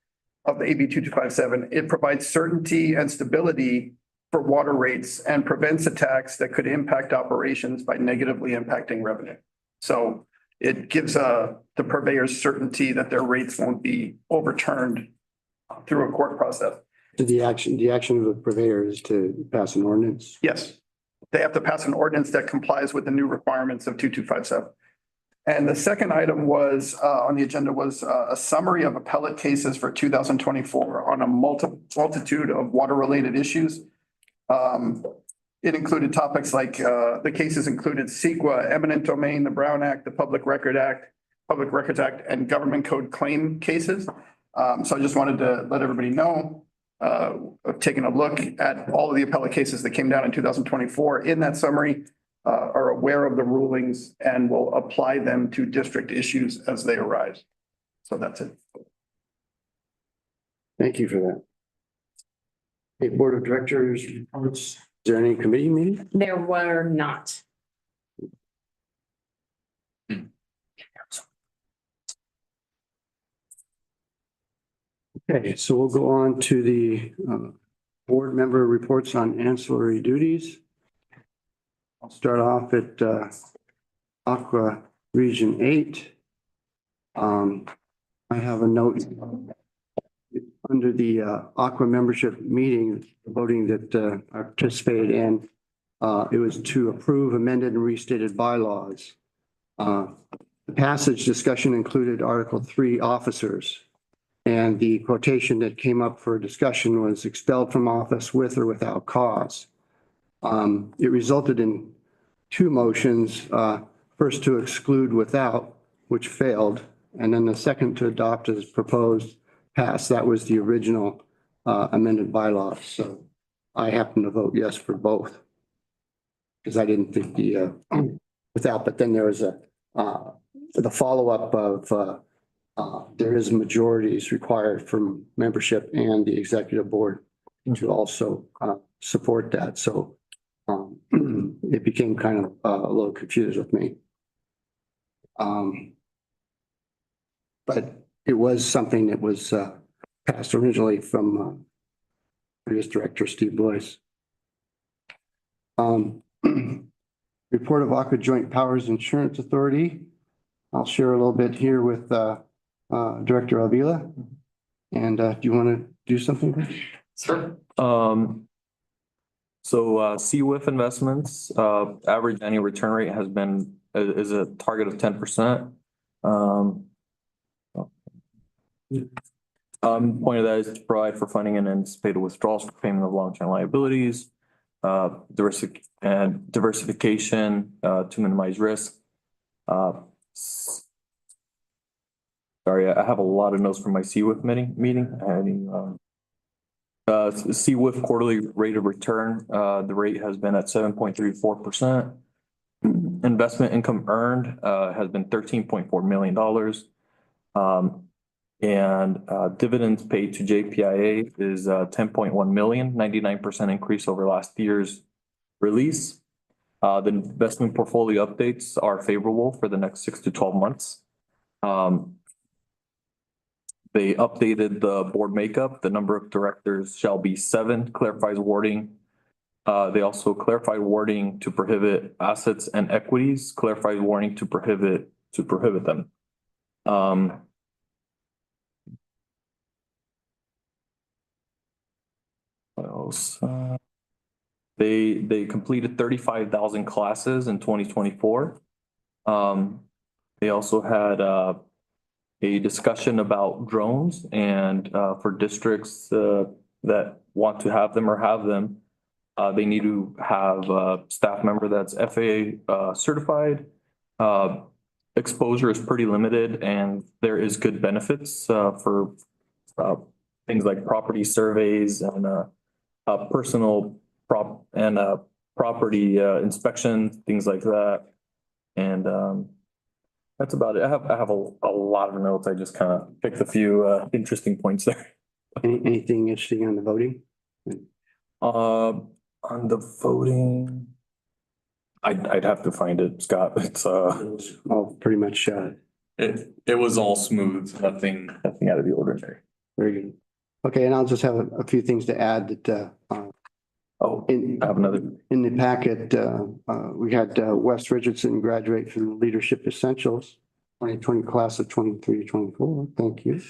Speaker 6: of the AB 2257, it provides certainty and stability for water rates and prevents attacks that could impact operations by negatively impacting revenue. So it gives the purveyors certainty that their rates won't be overturned through a court process.
Speaker 1: The action of the purveyor is to pass an ordinance.
Speaker 6: Yes, they have to pass an ordinance that complies with the new requirements of 2257. And the second item was on the agenda was a summary of appellate cases for 2024 on a multitude of water-related issues. It included topics like the cases included CEQA, eminent domain, the Brown Act, the Public Records Act, and government code claim cases. So I just wanted to let everybody know, of taking a look at all of the appellate cases that came down in 2024 in that summary, are aware of the rulings and will apply them to district issues as they arise. So that's it.
Speaker 1: Thank you for that. Okay, Board of Directors reports. Is there any committee meeting?
Speaker 5: There were not.
Speaker 1: Okay, so we'll go on to the board member reports on ancillary duties. I'll start off at Aqua Region 8. I have a note under the Aqua membership meeting, voting that I participated in. It was to approve amended and restated bylaws. The passage discussion included Article 3 officers. And the quotation that came up for discussion was expelled from office with or without cause. It resulted in two motions, first to exclude without, which failed, and then the second to adopt as proposed passed. That was the original amended bylaw. So I happen to vote yes for both. Because I didn't think the without, but then there was the follow-up of there is majorities required from membership and the executive board to also support that. So it became kind of a little confused with me. But it was something that was passed originally from previous director Steve Boyce. Report of Aqua Joint Powers Insurance Authority. I'll share a little bit here with Director Avila. And do you want to do something?
Speaker 4: Sure. So CWIF investments, average annual return rate has been, is a target of 10%. Point of that is to provide for funding and anticipated withdrawals for payment of long-term liabilities, diversification to minimize risk. Sorry, I have a lot of notes from my CWIF meeting. CWIF quarterly rate of return, the rate has been at 7.34%. Investment income earned has been $13.4 million. And dividends paid to JPIA is 10.1 million, 99% increase over last year's release. The investment portfolio updates are favorable for the next 6 to 12 months. They updated the board makeup. The number of directors shall be 7, clarifies wording. They also clarified wording to prohibit assets and equities, clarified wording to prohibit them. What else? They completed 35,000 classes in 2024. They also had a discussion about drones and for districts that want to have them or have them, they need to have a staff member that's FAA certified. Exposure is pretty limited and there is good benefits for things like property surveys and personal property inspection, things like that. And that's about it. I have a lot of notes. I just kind of picked a few interesting points there.
Speaker 1: Anything interesting on the voting?
Speaker 4: On the voting, I'd have to find it, Scott. It's
Speaker 1: all pretty much
Speaker 4: it was all smooth, nothing out of the ordinary.
Speaker 1: Very good. Okay, and I'll just have a few things to add that
Speaker 4: I have another.
Speaker 1: In the packet, we had Wes Richardson graduate from the Leadership Essentials 2020 class of 23 to 24. Thank you.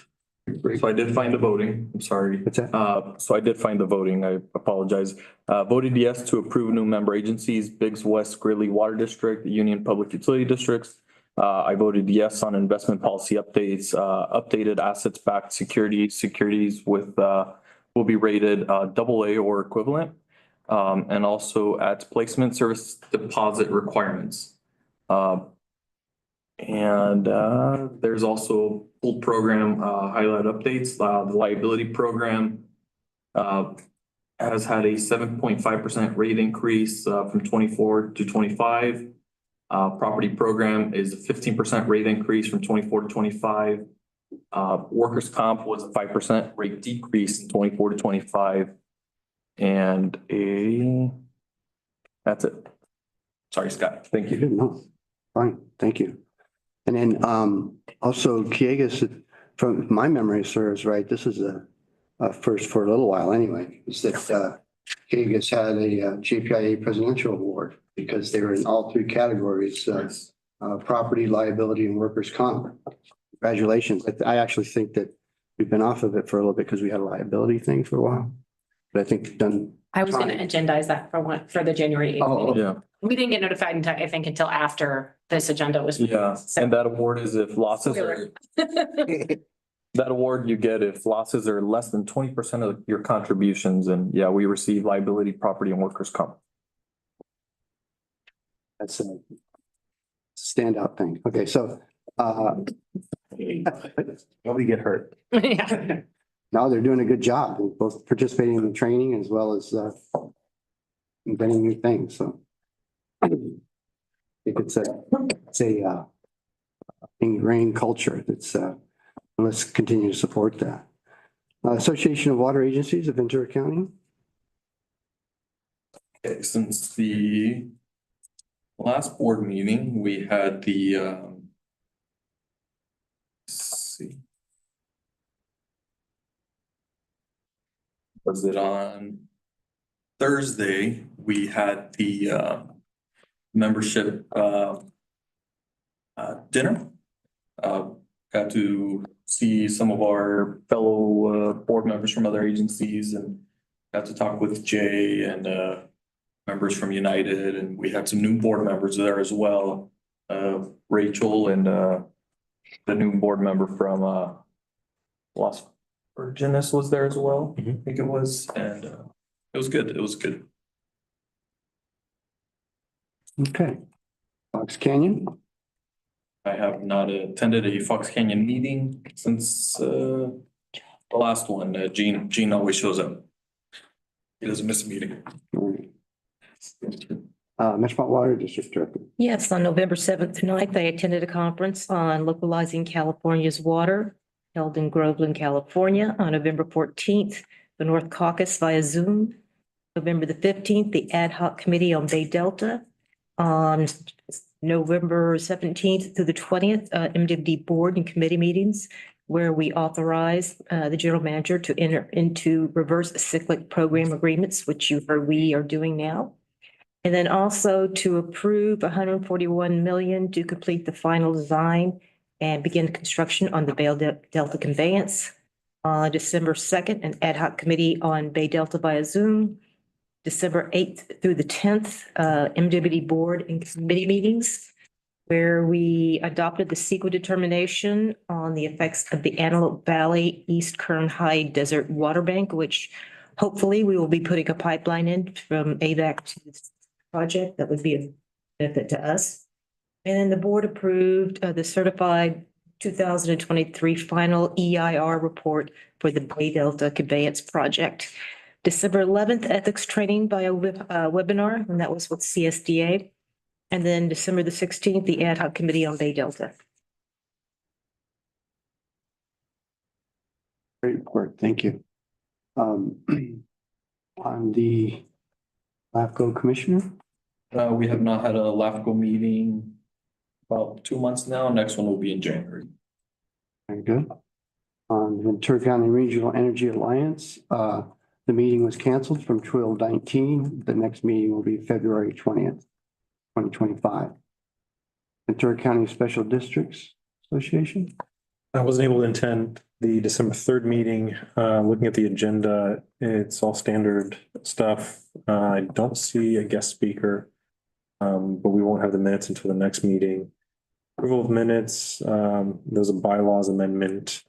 Speaker 4: So I did find the voting. I'm sorry.
Speaker 1: What's that?
Speaker 4: So I did find the voting. I apologize. Voted yes to approve new member agencies, Biggs West Greeley Water District, the Union Public Utility Districts. I voted yes on investment policy updates, updated assets-backed securities with will be rated AA or equivalent. And also at placement service deposit requirements. And there's also pooled program highlight updates. The liability program has had a 7.5% rate increase from 24 to 25. Property program is a 15% rate increase from 24 to 25. Workers' comp was a 5% rate decrease in 24 to 25. And that's it. Sorry, Scott. Thank you.
Speaker 1: No, fine. Thank you. And then also Calleguas, from my memory serves right, this is a first for a little while anyway, is that Calleguas had a JPIA presidential award because they were in all 3 categories, property, liability, and workers' comp. Congratulations. I actually think that we've been off of it for a little bit because we had a liability thing for a while. But I think we've done.
Speaker 5: I was going to agendize that for the January 8th meeting.
Speaker 4: Yeah.
Speaker 5: We didn't get notified until, I think, until after this agenda was.
Speaker 4: Yeah.
Speaker 5: So.
Speaker 4: And that award is if losses are, that award you get if losses are less than 20% of your contributions. And yeah, we receive liability, property, and workers' comp.
Speaker 1: That's a standout thing. Okay, so
Speaker 18: nobody get hurt.
Speaker 5: Yeah.
Speaker 1: No, they're doing a good job, both participating in the training as well as inventing new things, so. I think it's a ingrained culture that's, let's continue to support that. Association of Water Agencies of Ventura County.
Speaker 4: Okay, since the last board meeting, we had the, let's see. Was it on Thursday? We had the, membership, dinner. Got to see some of our fellow, board members from other agencies and got to talk with Jay and, members from United, and we had some new board members there as well. Rachel and, the new board member from, Las Virgenes was there as well, I think it was, and, it was good. It was good.
Speaker 1: Okay. Fox Canyon.
Speaker 4: I have not attended a Fox Canyon meeting since the last one. Gene always shows up. He doesn't miss a meeting.
Speaker 1: Metropolitan Water District Director.
Speaker 21: Yes, on November 7th to 9th, I attended a conference on localizing California's water held in Groveland, California. On November 14th, the North Caucus via Zoom. November the 15th, the Ad Hoc Committee on Bay Delta. On November 17th through the 20th, MWD board and committee meetings where we authorize the general manager to enter into reverse cyclic program agreements, which you heard we are doing now. And then also to approve 141 million to complete the final design and begin construction on the Bay Delta conveyance. On December 2nd, an ad hoc committee on Bay Delta via Zoom. December 8th through the 10th, MWD board and committee meetings where we adopted the CEQA determination on the effects of the Antelope Valley East Kern High Desert Water Bank, which hopefully we will be putting a pipeline in from AVAC to this project. That would be a benefit to us. And then the board approved the certified 2023 final EIR report for the Bay Delta conveyance project. December 11th, ethics training by a webinar, and that was with CSDA. And then December the 16th, the ad hoc committee on Bay Delta.
Speaker 1: Great report. Thank you. On the LAFCO commissioner.
Speaker 4: We have not had a LAFCO meeting about 2 months now. Next one will be in January.
Speaker 1: Very good. On Ventura County Regional Energy Alliance, the meeting was canceled from 12/19. The next meeting will be February 20th, 2025. Ventura County Special Districts Association.
Speaker 14: I wasn't able to attend the December 3rd meeting. Looking at the agenda, it's all standard stuff. I don't see a guest speaker, but we won't have the minutes until the next meeting. Approval of minutes, there's a bylaws amendment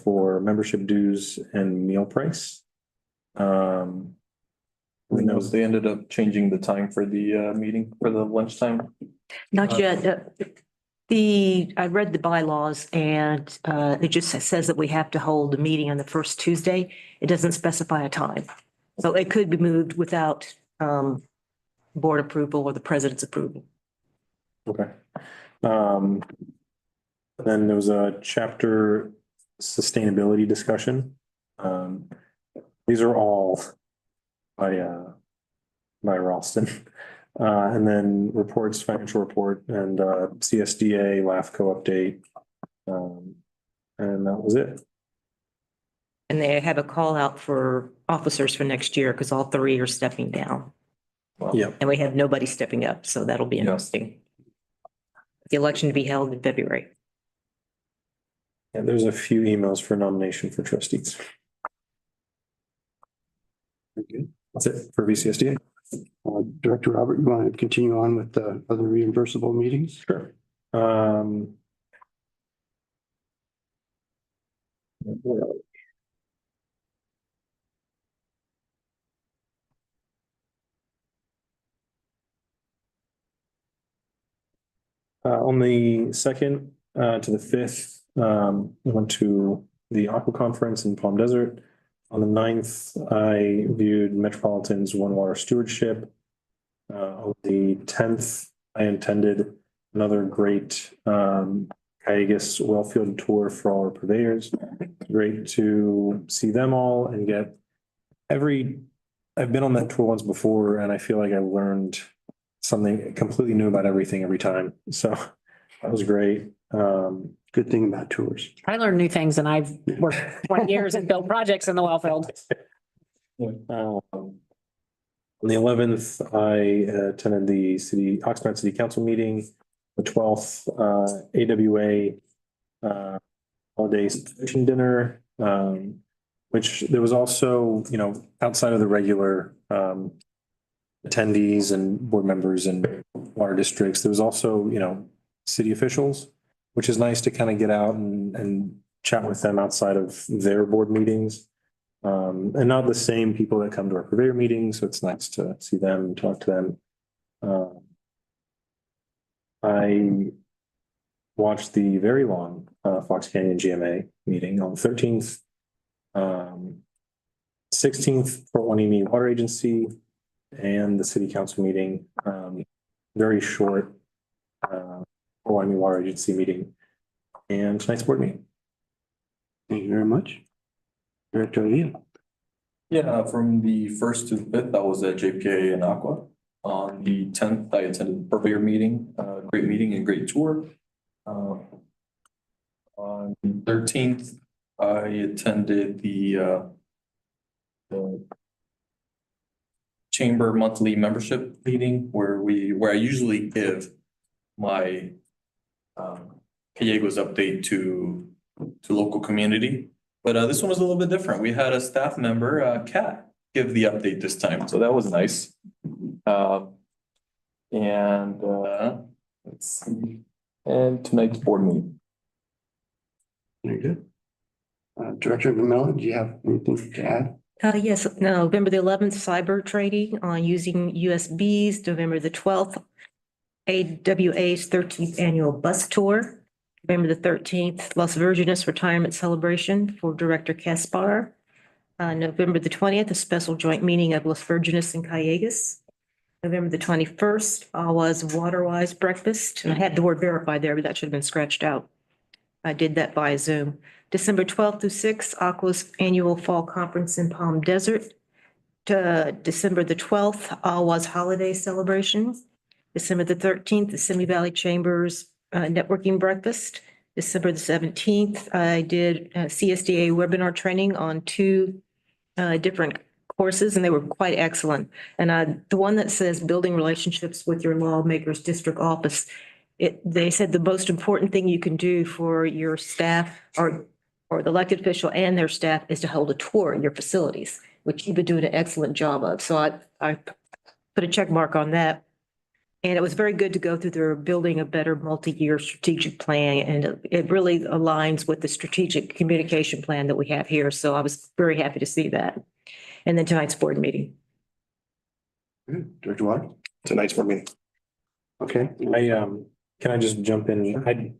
Speaker 14: for membership dues and meal price.
Speaker 4: They ended up changing the time for the meeting for the lunchtime.
Speaker 21: Not yet. I read the bylaws and it just says that we have to hold a meeting on the first Tuesday. It doesn't specify a time. So it could be moved without board approval or the president's approval.
Speaker 14: Okay. Then there was a chapter sustainability discussion. These are all by Ralston. And then reports, financial report and CSDA, LAFCO update. And that was it.
Speaker 21: And they have a call out for officers for next year because all three are stepping down.
Speaker 14: Yep.
Speaker 21: And we have nobody stepping up, so that'll be interesting. The election to be held in February.
Speaker 14: Yeah, there's a few emails for nomination for trustees.
Speaker 1: Okay.
Speaker 14: That's it for VCSDA.
Speaker 1: Director Robert, you want to continue on with the other reimbursable meetings?
Speaker 14: Sure. On the 2nd to the 5th, we went to the Aqua Conference in Palm Desert. On the 9th, I viewed Metropolitan's One Water Stewardship. On the 10th, I attended another great Calleguas wellfield tour for all our purveyors. Great to see them all and get I've been on that tour once before and I feel like I learned something completely new about everything every time. So that was great.
Speaker 1: Good thing about tours.
Speaker 5: I learned new things and I've worked 20 years and built projects in the well field.
Speaker 14: On the 11th, I attended the Oxnard City Council meeting. The 12th, AWA holiday celebration dinner, which there was also, outside of the regular attendees and board members and water districts, there was also, city officials, which is nice to kind of get out and chat with them outside of their board meetings. And not the same people that come to our purveyor meetings, so it's nice to see them and talk to them. I watched the very long Fox Canyon GMA meeting on the 13th. 16th, Fort Hueneme Water Agency and the City Council meeting. Very short Fort Hueneme Water Agency meeting and tonight's board meeting.
Speaker 1: Thank you very much. Director O'Neill.
Speaker 4: Yeah, from the 1st to the 5th, I was at JPA and Aqua. On the 10th, I attended the purveyor meeting, great meeting and great tour. On the 13th, I attended the chamber monthly membership meeting where I usually give my Calleguas update to local community. But this one was a little bit different. We had a staff member, Kat, give the update this time. So that was nice. Let's see. And tonight's board meeting.
Speaker 1: Very good. Director McMillan, do you have anything to add?
Speaker 21: Yes, November the 11th, cyber trading on using USBs, November the 12th, AWA's 13th annual bus tour. November the 13th, Las Virgenes retirement celebration for Director Caspar. November the 20th, a special joint meeting of Las Virgenes and Calleguas. November the 21st was Waterwise breakfast. And I had the word verify there, but that should have been scratched out. I did that via Zoom. December 12th through 6th, Aqua's annual fall conference in Palm Desert. December the 12th was holiday celebration. December the 13th, the Simi Valley Chambers networking breakfast. December the 17th, I did CSDA webinar training on 2 different courses, and they were quite excellent. And the one that says building relationships with your lawmakers district office, they said the most important thing you can do for your staff or the elected official and their staff is to hold a tour of your facilities, which you've been doing an excellent job of. So I put a check mark on that. And it was very good to go through their building a better multi-year strategic plan. And it really aligns with the strategic communication plan that we have here. So I was very happy to see that. And then tonight's board meeting.
Speaker 1: Director Water?
Speaker 22: Tonight's board meeting.
Speaker 1: Okay.
Speaker 14: Can I just jump in? I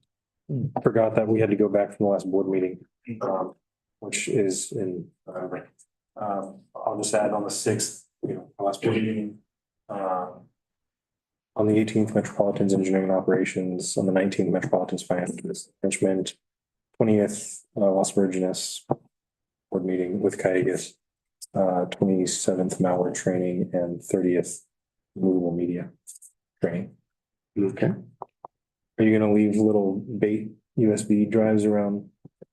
Speaker 14: forgot that we had to go back from the last board meeting, which is in I'll just add on the 6th, our last board meeting. On the 18th, Metropolitan's engineering operations. On the 19th, Metropolitan's finance management. 20th, Las Virgenes board meeting with Calleguas. 27th, malware training, and 30th, movable media training.
Speaker 1: Okay.
Speaker 14: Are you gonna leave little bait USB drives around?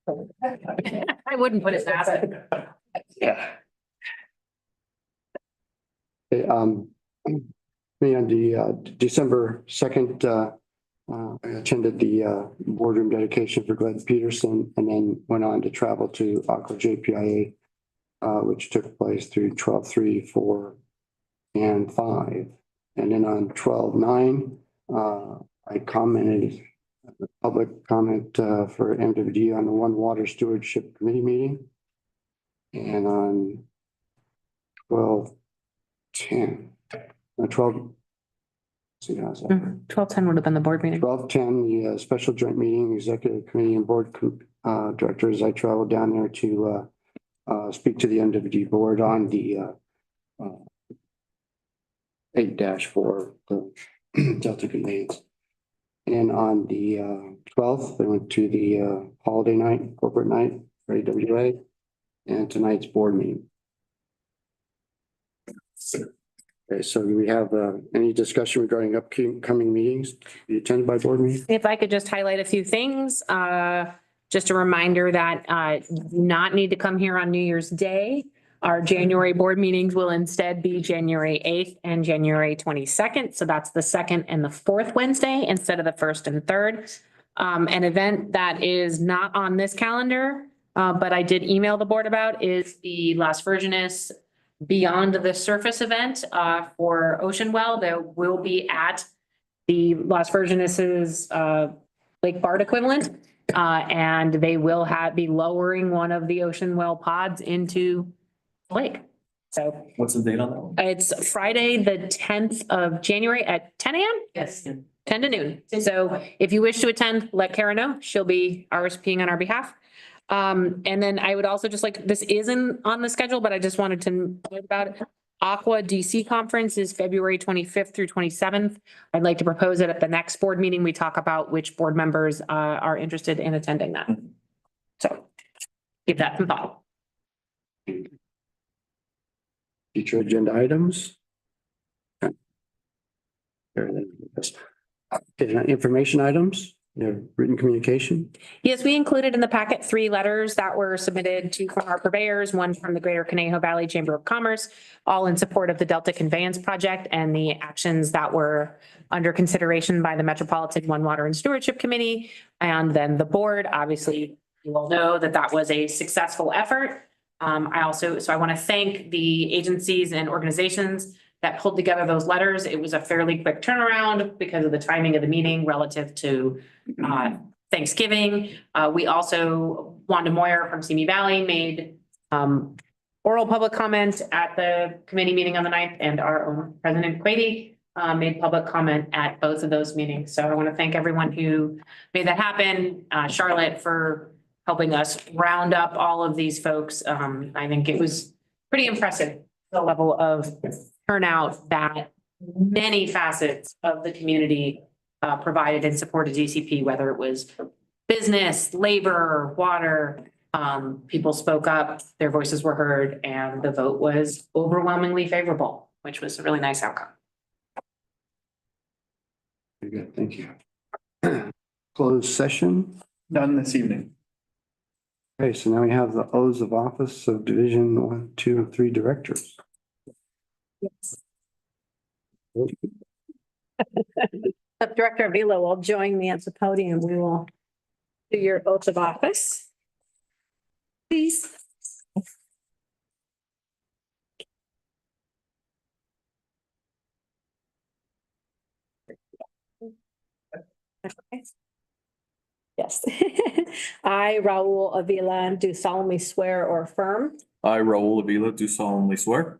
Speaker 5: I wouldn't put it past it.
Speaker 14: Yeah.
Speaker 1: Okay, me on the December 2nd, I attended the boardroom dedication for Glenn Peterson and then went on to travel to Aqua JPIA, which took place through 12/3, 4, and 5. And then on 12/9, I commented, public comment for MWD on the One Water Stewardship Committee meeting. And on 12/10,
Speaker 5: 12/10 would have been the board meeting.
Speaker 1: 12/10, the special joint meeting, executive committee and board directors, I traveled down there to speak to the MWD board on the 8-4, the Delta conveyance. And on the 12th, I went to the holiday night, corporate night for AWA, and tonight's board meeting. Okay, so do we have any discussion regarding upcoming meetings to be attended by board meetings?
Speaker 5: If I could just highlight a few things, just a reminder that do not need to come here on New Year's Day. Our January board meetings will instead be January 8th and January 22nd. So that's the second and the fourth Wednesday instead of the first and third. An event that is not on this calendar, but I did email the board about is the Las Virgenes Beyond the Surface event for Ocean Well. That will be at the Las Virgenes's Lake Bard equivalent. And they will be lowering one of the Ocean Well pods into the lake. So
Speaker 4: What's the date on that one?
Speaker 5: it's Friday, the 10th of January at 10 a.m.
Speaker 21: Yes.
Speaker 5: 10 to noon. So if you wish to attend, let Kara know. She'll be RSVPing on our behalf. And then I would also just this isn't on the schedule, but I just wanted to note about it. Aqua DC conference is February 25th through 27th. I'd like to propose it at the next board meeting. We talk about which board members are interested in attending that. So give that some thought.
Speaker 1: Future agenda items? Information items, written communication?
Speaker 5: Yes, we included in the packet 3 letters that were submitted from our purveyors, one from the Greater Conejo Valley Chamber of Commerce, all in support of the Delta Conveyance Project and the actions that were under consideration by the Metropolitan One Water and Stewardship Committee. And then the board, obviously, you all know that was a successful effort. I want to thank the agencies and organizations that pulled together those letters. It was a fairly quick turnaround because of the timing of the meeting relative to Thanksgiving. We also, Wanda Moyer from Simi Valley made oral public comment at the committee meeting on the 9th, and our own President Quady made public comment at both of those meetings. So I want to thank everyone who made that happen. Charlotte for helping us round up all of these folks. I think it was pretty impressive, the level of turnout that many facets of the community provided in support of DCP, whether it was business, labor, water. People spoke up, their voices were heard, and the vote was overwhelmingly favorable, which was a really nice outcome.
Speaker 1: Very good, thank you. Closed session?
Speaker 6: None this evening.
Speaker 1: Okay, so now we have the oaths of office of Division 1, 2, and 3 directors.
Speaker 21: Yes.
Speaker 2: Director Avila will join me at the podium. We will do your oath of office. Please. Okay. Yes. I, Raul Avila, do solemnly swear or affirm
Speaker 4: I, Raul Avila, do solemnly swear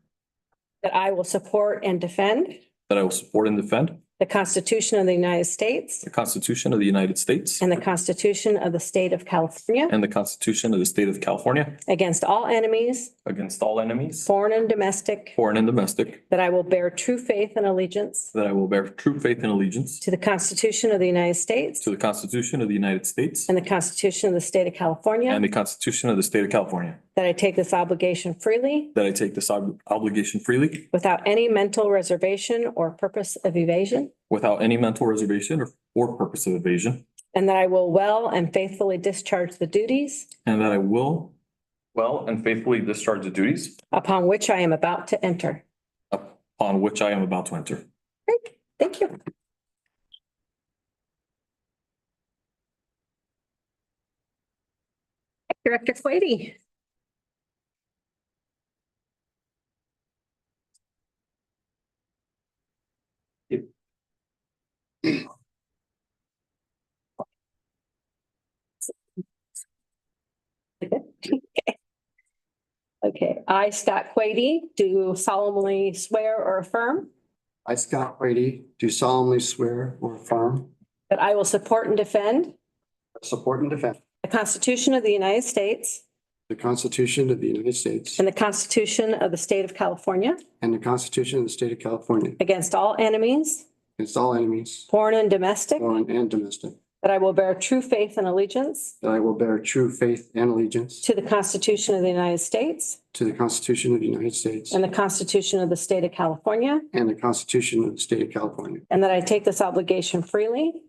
Speaker 2: that I will support and defend
Speaker 4: that I will support and defend
Speaker 2: the Constitution of the United States
Speaker 4: the Constitution of the United States
Speaker 2: and the Constitution of the State of California
Speaker 4: and the Constitution of the State of California
Speaker 2: against all enemies,
Speaker 4: against all enemies,
Speaker 2: foreign and domestic,
Speaker 4: foreign and domestic,
Speaker 2: that I will bear true faith and allegiance
Speaker 4: that I will bear true faith and allegiance
Speaker 2: to the Constitution of the United States
Speaker 4: to the Constitution of the United States
Speaker 2: and the Constitution of the State of California,
Speaker 4: and the Constitution of the State of California,
Speaker 2: that I take this obligation freely
Speaker 4: that I take this obligation freely
Speaker 2: without any mental reservation or purpose of evasion,
Speaker 4: without any mental reservation or purpose of evasion,
Speaker 2: and that I will well and faithfully discharge the duties
Speaker 4: and that I will well and faithfully discharge the duties
Speaker 2: upon which I am about to enter.
Speaker 4: upon which I am about to enter.
Speaker 2: Great, thank you. Director Quady. Okay, I, Scott Quady, do solemnly swear or affirm
Speaker 1: I, Scott Brady, do solemnly swear or affirm
Speaker 2: that I will support and defend
Speaker 1: support and defend
Speaker 2: the the Constitution of the United States
Speaker 1: the Constitution of the United States
Speaker 2: and the Constitution of the State of California
Speaker 1: and the Constitution of the State of California
Speaker 2: against all enemies,
Speaker 1: against all enemies,
Speaker 2: foreign and domestic,
Speaker 1: foreign and domestic,
Speaker 2: that I will bear true faith and allegiance
Speaker 1: that I will bear true faith and allegiance
Speaker 2: to the Constitution of the United States
Speaker 1: to the Constitution of the United States
Speaker 2: and the Constitution of the State of California,
Speaker 1: and the Constitution of the State of California.
Speaker 2: and that I take this obligation freely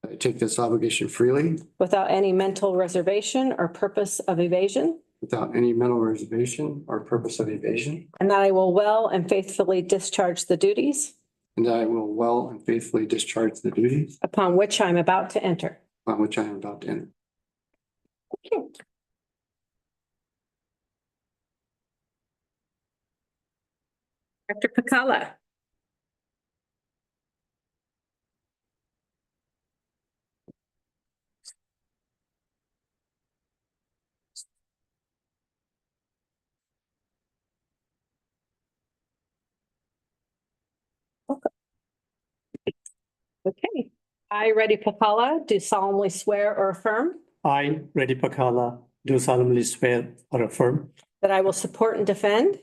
Speaker 1: I take this obligation freely
Speaker 2: without any mental reservation or purpose of evasion,
Speaker 1: without any mental reservation or purpose of evasion,
Speaker 2: and that I will well and faithfully discharge the duties
Speaker 1: and that I will well and faithfully discharge the duties
Speaker 2: upon which I am about to enter.
Speaker 1: on which I am about to enter.
Speaker 2: Director Pacala. Okay, I, Reddy Pacala, do solemnly swear or affirm
Speaker 16: I, Reddy Pakala, do solemnly swear or affirm
Speaker 2: that I will support and defend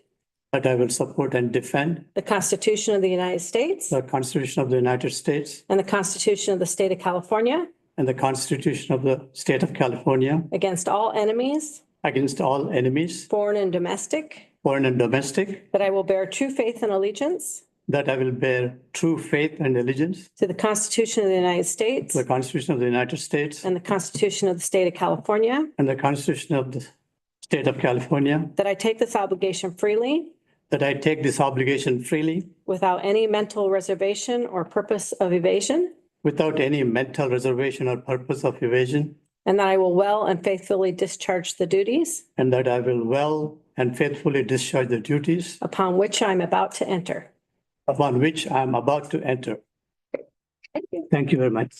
Speaker 16: that I will support and defend
Speaker 2: the Constitution of the United States
Speaker 16: the Constitution of the United States
Speaker 2: and the Constitution of the State of California
Speaker 16: and the Constitution of the State of California
Speaker 2: against all enemies,
Speaker 16: against all enemies,
Speaker 2: foreign and domestic,
Speaker 16: foreign and domestic,
Speaker 2: that I will bear true faith and allegiance
Speaker 16: that I will bear true faith and allegiance
Speaker 2: to the Constitution of the United States
Speaker 16: to the Constitution of the United States
Speaker 2: and the Constitution of the State of California,
Speaker 16: and the Constitution of the State of California,
Speaker 2: that I take this obligation freely
Speaker 16: that I take this obligation freely
Speaker 2: without any mental reservation or purpose of evasion,
Speaker 16: without any mental reservation or purpose of evasion,
Speaker 2: and that I will well and faithfully discharge the duties
Speaker 16: and that I will well and faithfully discharge the duties
Speaker 2: upon which I am about to enter.
Speaker 16: upon which I am about to enter.
Speaker 2: Thank you.
Speaker 16: Thank you very much.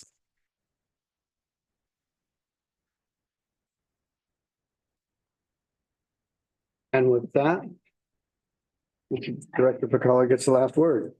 Speaker 1: And with that, Director Pacala gets the last word.